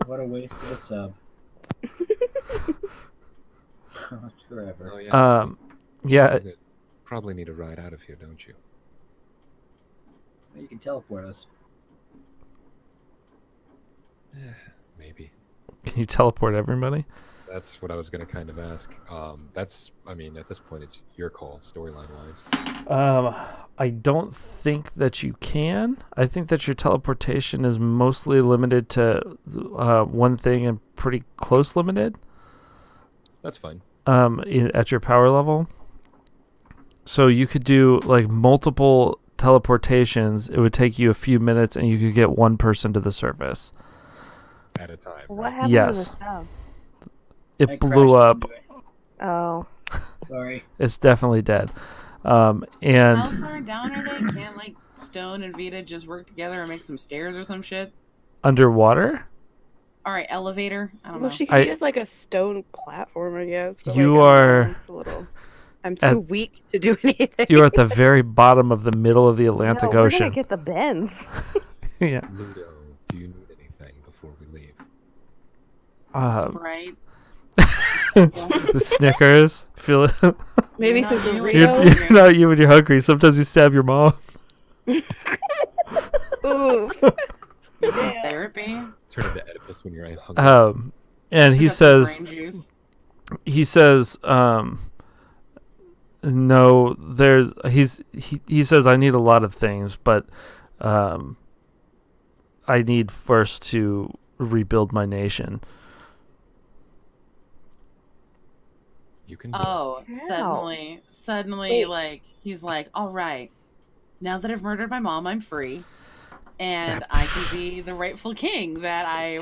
What a waste of a sub. Forever. Oh, yeah. Yeah, Probably need a ride out of here, don't you? You can teleport us. Maybe. can you teleport everybody? That's what I was going to kind of ask. I mean, at this point, it's your call, storyline-wise. I don't think that you can. I think that your teleportation is mostly limited to one thing and pretty close limited. That's fine. At your power level. So you could do like multiple teleportations. It would take you a few minutes, and you could get one person to the surface. At a time. What Right? happened Yes. to the sub? It I blew crashed up. into it. Oh. Sorry. It's definitely dead. How And far down are they? Can't like Stone and Vita just work together and make some stairs or some shit? underwater, All right, elevator. I don't Well, know. she could I- use like a stone platform, I guess. But, You like, I don't are know, it's a little... I'm too weak to do anything. you're at the very bottom of the middle of the No, Atlantic we're Ocean. gonna get the bends. Yeah. Ludo, do you need anything before we leave? Sprite. The Snickers. Feel it. Maybe You're some not you Doritos. You're not you when you're hungry. Sometimes you stab your mom. Ooh. Therapy. Turn into Oedipus when you're hungry. And he Got some says, brain juice. no, he says I need a lot of things, but I need first to rebuild my nation. You can do Oh, How? suddenly, Wait. like he's like, all right, now that I've murdered my mom, I'm free, and I can be the rightful king that I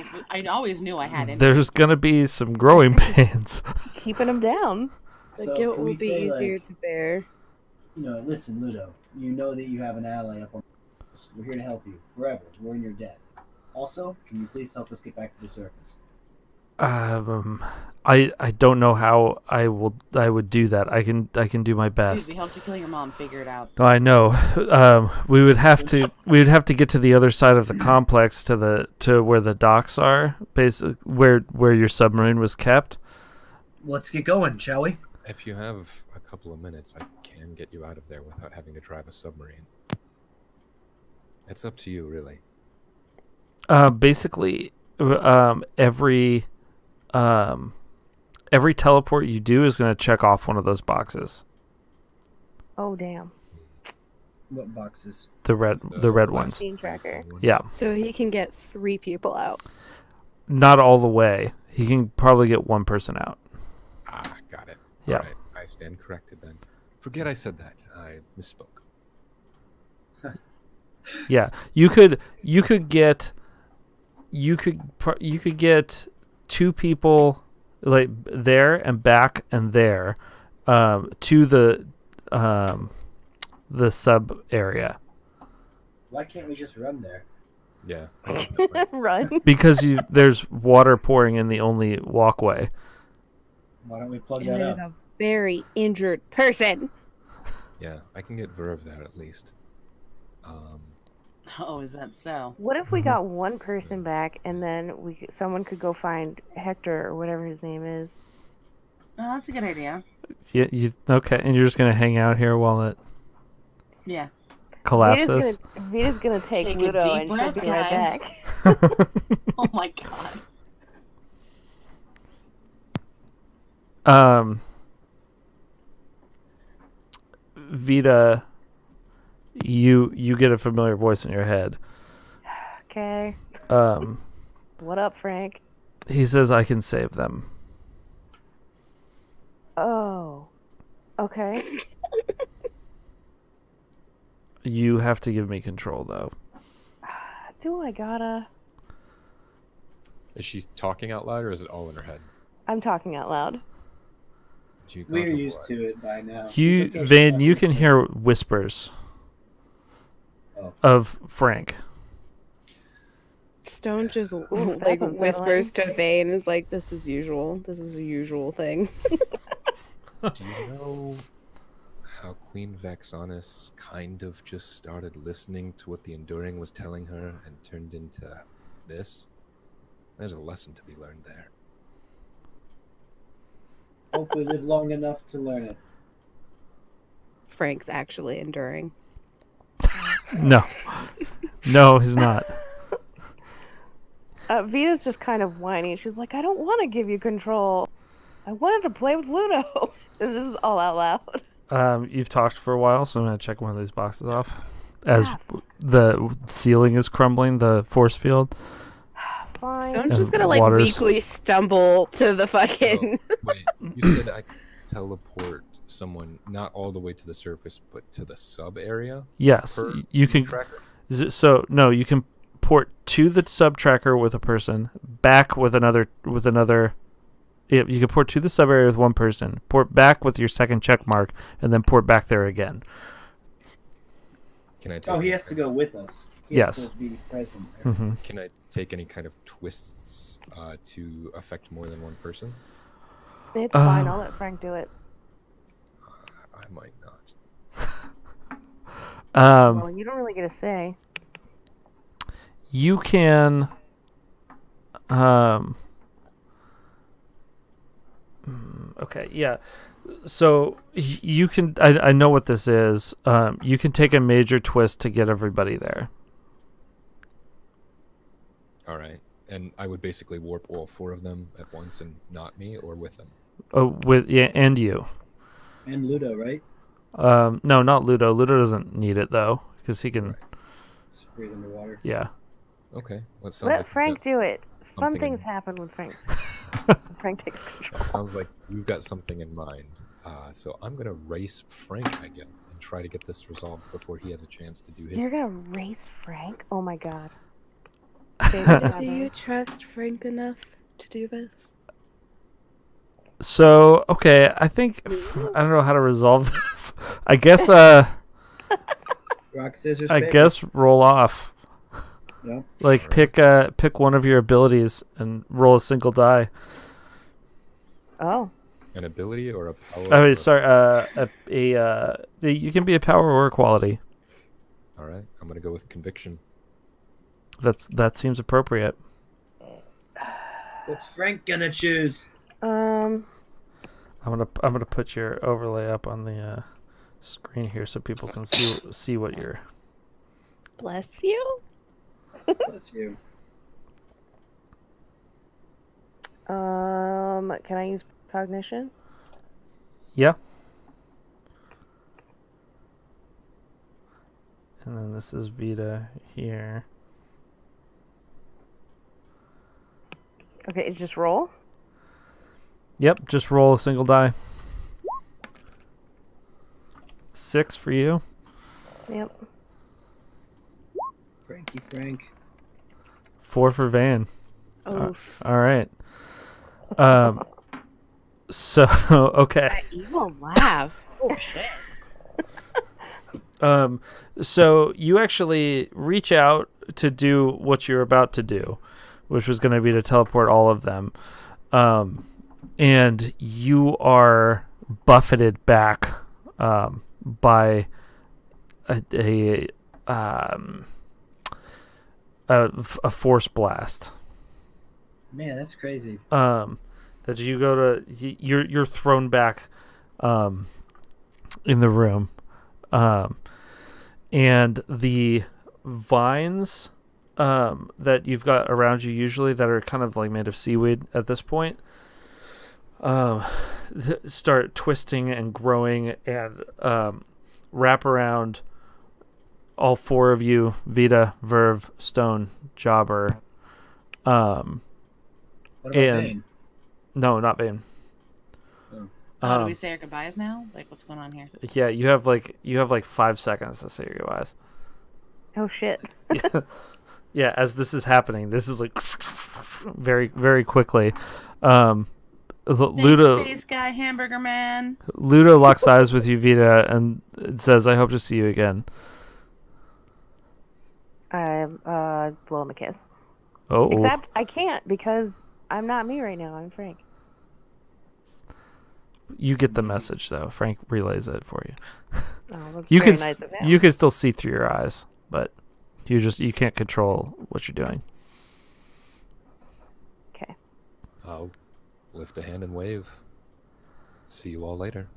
always knew I had in me. There's gonna be some growing pains. Keeping him down. The So guilt can will we be say, easier like, to bear. Listen, Ludo. You know that you have an ally up on us. We're here to help you. Forever. We're in your debt. Also, can you please help us get back to the surface? I don't know how I would do that. I can do my Dude, best. we helped you kill your mom. Figure it out. No, I know. We would have to get to the other side of the complex to where the docks are, basically where your submarine was kept. Let's get going, shall we? If you have a couple of minutes, I can get you out of there without having to drive a submarine. It's up to you, really. Basically, every teleport you do is going to check off one of those boxes. Oh, damn. What boxes? The red ones. Scene tracker. Yeah, So he can get 3 people out. not all the way. He can probably get one person out. Ah, got it. Yeah. All right, I stand corrected then. Forget I said that. I misspoke. Yeah, you could get two people like there and back and there to the sub area Why can't we just run there? Yeah. Run. because there's water pouring in the only walkway. Why don't we plug And that there's up? a very injured person. Yeah, I can get Verve there at least. Oh, is that so? What if we got one person back, and then someone could go find Hector or whatever his name is? Oh, that's a good idea. You okay? And you're just gonna hang out here while it Yeah. collapses. Vita's gonna take Take a Ludo, deep and breath, she'll be right guys. back. Oh my god. Vita, you get a familiar voice in your head. Okay. Um, What up, Frank? he says, "I can save them." Oh. Okay. You have to give me control, though. Do I gotta? Is she talking out loud or is it all in her head? I'm talking out loud. We're used to it by now. You, It's okay, Van, she's you not can gonna- hear whispers Oh. of Frank. Stone just that's like unsettling. whispers to Vane is like, this is usual. This is a usual thing. Do you know how Queen Vaxanis kind of just started listening to what the Enduring was telling her and turned into this? There's a lesson to be learned there. Hope we live long enough to learn it. Frank's actually enduring. No, no, he's not. Vita's just kind of whiny. She's like, I don't want to give you control. I wanted to play with Ludo. And this is all out loud. You've talked for a while, so I'm gonna check one of these boxes off. As Ah, the ceiling is crumbling, the force field. Fine. Stone's And just gonna like water's- weakly stumble to the fucking. Oh, wait, you said I could teleport someone not all the way to the surface, but to the sub area? Yes, per you can. tracker? So no, you can port to the sub tracker with a person, back with another. Yeah, you can port to the sub area with one person, port back with your second check mark, and then port back there again. Can I take Oh, he any has to kind go with us. He Yes. has to be present. Hmm. Can I take any kind of twists to affect more than one person? It's fine. I'll let Frank do it. I might not. Well, you don't really get a say. You can. Okay, yeah. So you can. I know what this is. You can take a major twist to get everybody there. All right. And I would basically warp all four of them at once and not me or with them. Oh, and you. And Ludo, right? No, not Ludo. Ludo doesn't need it though, because he can. Just breathe underwater. Yeah. Okay. Well, it sounds Let like Frank do it. Fun something things in- happen when Frank takes control. Sounds like you've got something in mind. So I'm going to race Frank, I guess, and try to get this resolved before he has a chance to do his. You're gonna race Frank? Oh my god. Do you trust Frank enough to do this? So okay, I think I don't know how to resolve this. I guess Rock, scissors, I paper. guess roll off. No? Like Sure. pick one of your abilities and roll a single die. Oh. An ability or a power? Oh, or- wait, sorry. You can be a power or a quality. All right. I'm going to go with conviction. That seems appropriate. What's Frank gonna choose? I'm gonna put your overlay up on the screen here so people can see what you're. Bless you. That's you. Can I use cognition? Yeah. And then this is Vita here. Okay, it's just roll. Yep, just roll a single die. 6 for you. Yep. Frankie Frank. 4 for Vane. Oof. All right. So okay. That evil laugh. Oh shit. So you actually reach out to do what you're about to do, which was going to be to teleport all of them. And you are buffeted back by a force blast. Man, that's crazy. That you go to, you're thrown back in the room. And the vines that you've got around you usually that are kind of like made of seaweed at this point start twisting and growing and wrap around all 4 of you: Vita, Verve, Stone, Jobber. What about Bane? No, not Bane. Oh, do we say our goodbyes now? Like, what's going on here? Yeah, you have like 5 seconds to say your goodbyes. Oh shit. Yeah, as this is happening, this is like very, very quickly. Ludo, Space guy, hamburger man. Ludo locks eyes with you, Vita, and says, "I hope to see you again." I blow him a kiss. Oh, Except I can't because I'm not me right now. I'm Frank. you get the message though. Frank relays it for you. Oh, that's You very can nice of him. you can still see through your eyes, but you can't control what you're doing. Okay. I'll lift a hand and wave. See you all later.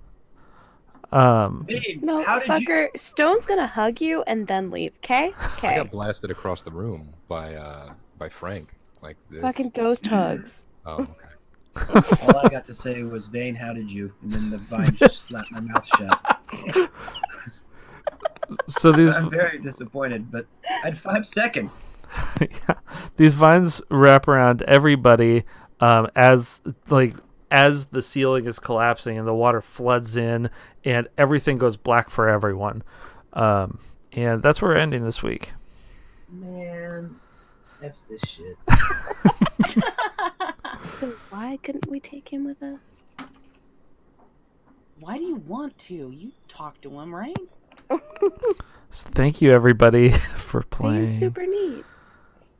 Bane, No, how did fucker. Stone's gonna hug you and then leave. Okay. I Okay. got blasted across the room by Frank. Like this. Fucking ghost hugs. Oh, okay. All I got to say was, Vane, how did you? And then the vine just slapped my mouth shut. So these I'm very disappointed, but I had 5 seconds. yeah, these vines wrap around everybody as the ceiling is collapsing and the water floods in and everything goes black for everyone. And that's where we're ending this week. Man, F this shit. So why couldn't we take him with us? Why do you want to? You talk to him, right? So thank you everybody for Being playing. super neat.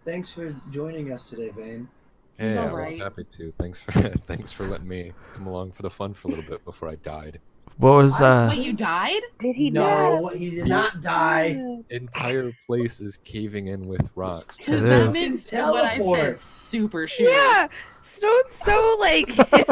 Thanks for joining us today, Vane. Hey, I alright. was happy to. Thanks for letting me come along for the fun for a little bit before I died. What was Wait, you died? Did he No, die? he did not die. Entire place is caving in with rocks. Because It that is. makes what I said Teleport. super shitty. Yeah. Stone's so like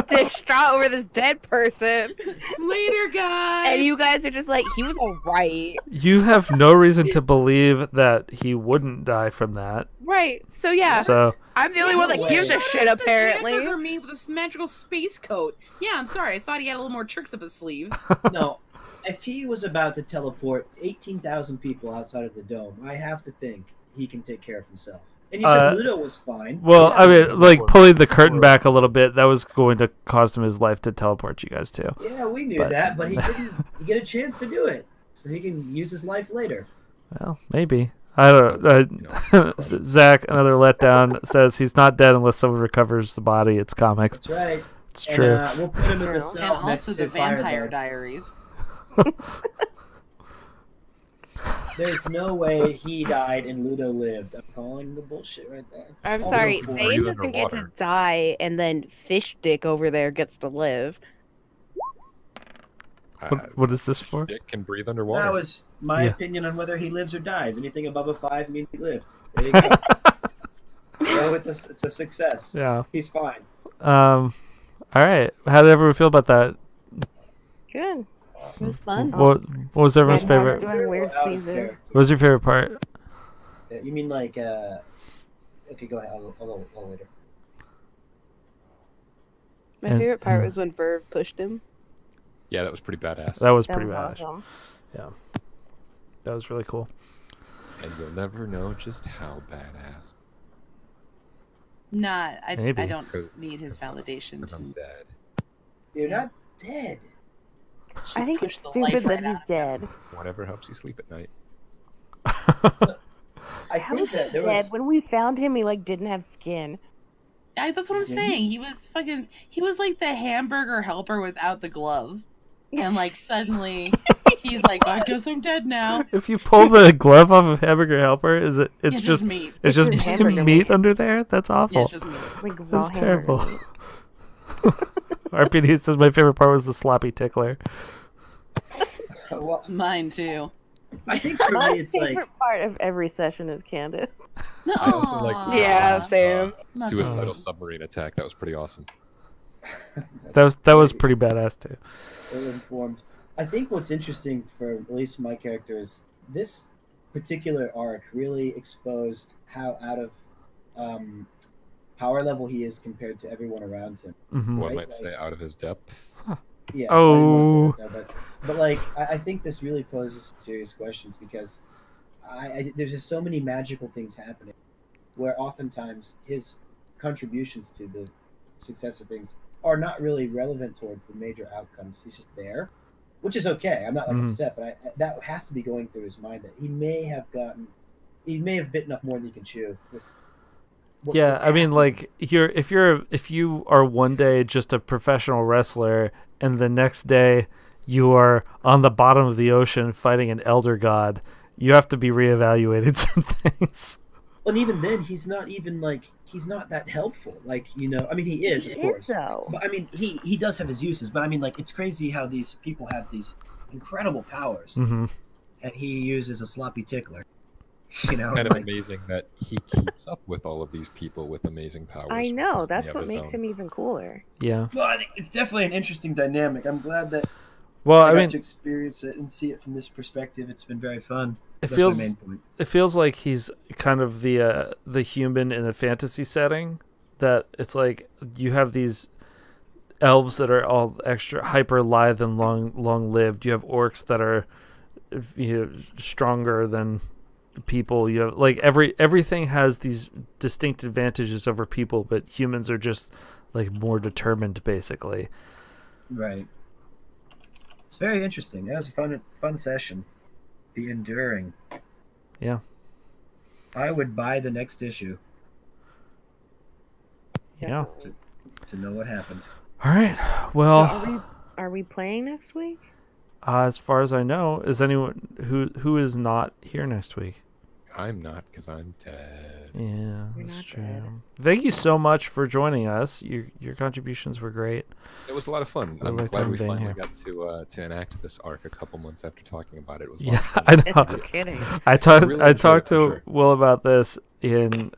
distraught over this dead person, Later, guys. and you guys are just like, he was alright. You have no reason to believe that he wouldn't die from that. Right. So yeah, So I'm the only one that No gives way. a shit apparently. Hamburger meat with a magical space coat. Yeah, I'm sorry. I thought he had a little more tricks up his sleeve. No, if he was about to teleport 18,000 people outside of the dome, I have to think he can take care of himself. And you said Ludo was fine. well, I mean, like pulling the curtain back a little bit, that was going to cost him his life to teleport you guys too. Yeah, we knew But- that, but he didn't get a chance to do it, so he can use his life later. Well, maybe. I don't know. Zach, another letdown, says he's not dead unless someone recovers the body. It's comics. That's right. It's And, true. we'll put him in the And cell next also to the Vampire Firebird. Diaries. There's no way he died and Ludo lived. I'm calling the bullshit right there. I'm Oh, sorry, no, Vane you doesn't get to underwater. die, and then Fish Dick over there gets to live. What is this for? It can breathe underwater. That was my Yeah. opinion on whether he lives or dies. Anything above a 5 means he lived. There you go. So it's a success. Yeah. He's fine. All right. How did everyone feel about that? Good. It was fun. What was everyone's Red House favorite? doing weird Out of sneezes. character. What was your favorite part? You mean like, okay, go ahead. I'll go later. My And- favorite part was when Verve pushed him. Yeah, that was pretty badass. That was That pretty was bad. awesome. That was really cool. And you'll never know just how badass. Nah, I Maybe. don't 'Cause- need his 'cause validation Because I'm to dead. You're not dead. I think push it's the stupid life that right he's out of him. dead. Whatever helps you sleep at night. I How think is he that there dead? was. When we found him, he like didn't have skin. That's what I'm saying. He was like the hamburger helper without the glove. And like suddenly he's like, I guess I'm dead now. If you pull the glove off of Hamburger Helper, is it? It's just meat. It's It's just just hamburger meat meat. under there. That's awful. Yeah, it's just meat. Like raw That's terrible. hamburger meat. RPD says my favorite part was the sloppy tickler. Well, Mine too. I think for My me, it's like favorite part of every session is Candace. No. I also liked Yeah, same. suicidal submarine attack. That was pretty awesome. That was pretty badass too. ill-informed. I think what's interesting for at least my character is this particular arc really exposed how out of power level he is compared to everyone around him. Mhm. One Right, might like- say out of his depth. Yeah. Oh. So I didn't want to say that, no, but like I think this really poses some serious questions because there's just so many magical things happening, where oftentimes his contributions to the success of things are not really relevant towards the major outcomes. He's just there, which is okay. I'm not like Mhm. upset, but that has to be going through his mind that he may have bitten off more than he can chew. Yeah, what's I mean, happening. like if you are one day just a professional wrestler, and the next day you are on the bottom of the ocean fighting an elder god, you have to be reevaluating some things. But even then, he's not that helpful. Like, I mean, he is, He of is, course. though. But I mean, he does have his uses. But I mean, like, it's crazy how these people have these incredible powers, Hmm. and he uses a sloppy tickler. Kind of like, amazing that he keeps up with all of these people with amazing powers. I know. That's of what his makes own. him even cooler. Yeah. well, I think it's definitely an interesting dynamic. I'm glad that Well, I I got mean, to experience it and see it from this perspective. It's been very fun. It That's feels- my main point. it feels like he's kind of the human in a fantasy setting. That it's like you have these elves that are all extra hyper lithe and long lived. You have orcs that are stronger than people. You have like everything has these distinct advantages over people, but humans are just like more determined, basically. Right. It's very interesting. That was a fun session. The Enduring. Yeah. I would buy the next issue Yeah. to know what happened. All right. So Well, are we playing next week? as far as I know, is anyone who is not here next week? I'm not, because I'm dead. Yeah, You're that's not true. dead. Thank you so much for joining us. Your contributions were great. It was a lot of fun. I I'm like glad them we being finally here. got to enact this arc a couple months after talking about it. It was a Yeah, lot of fun. I know. No kidding. I talked really I enjoyed talked it, for to sure. Will about this in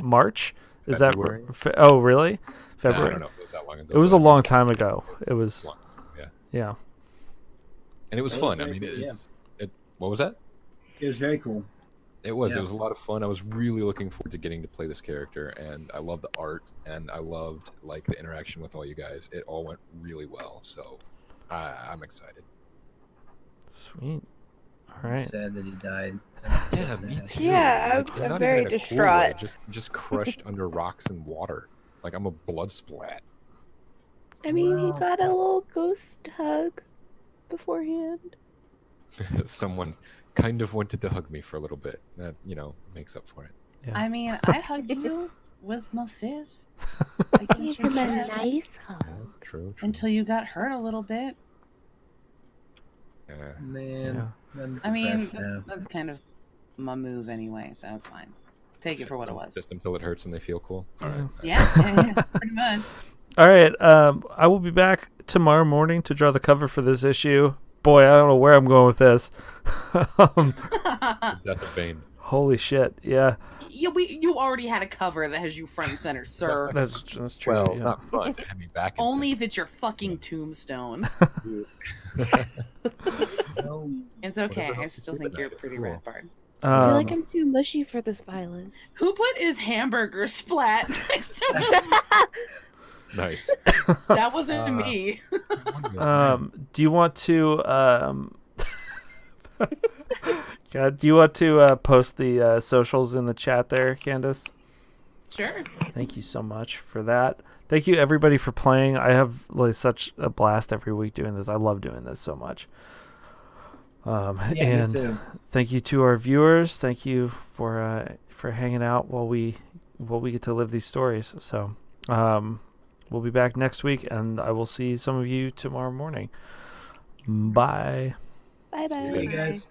March? Is February. that oh really? Nah, February. I don't know if it was that long ago. It was but a I long mean, time ago. It was long. Yeah, yeah. and it was That was fun. I very mean, cool, what was that? It was very cool. It was. Yeah. It was a lot of fun. I was really looking forward to getting to play this character, and I loved the art, and I loved like the interaction with all you guys. It all went really well, so I'm excited. Sweet. All I'm right. sad that he died. Yeah, me too. Yeah, Like, I'm and not very even in a cool way, distraught. just crushed under rocks and water. Like I'm a blood splat. I mean, he Wow. got a little ghost hug beforehand. Someone kind of wanted to hug me for a little bit. That makes up for it. I mean, I hugged you with my fist against your Give him a chest nice hug. Yeah, true. until you got hurt a little bit. Yeah. Man, I'm I mean, depressed now. that's kind of my move anyway, so it's fine. Take it for what it was. Just until it hurts and they feel cool. All right. Yeah, pretty much. All right. I will be back tomorrow morning to draw the cover for this issue. Boy, I don't know where I'm going with this. The Death of Vane. Holy shit! Yeah, You already had a cover that has you front and center, sir. that's true. Well, yeah. not fun to have me back. in Only if it's your fucking tombstone. No. It's okay. Whatever I helps you still sleep think at you're night, it's pretty cool. rad bard. I feel like I'm too mushy for this violence. Who put his hamburger splat next to him? Nice. That wasn't me. Do you want to God, do you want to post the socials in the chat there, Candace? Sure. Thank you so much for that. Thank you everybody for playing. I have like such a blast every week doing this. I love doing this so much. Yeah, me and too. thank you to our viewers. Thank you for hanging out while we get to live these stories. So we'll be back next week, and I will see some of you tomorrow morning. Bye. Bye bye. See you guys.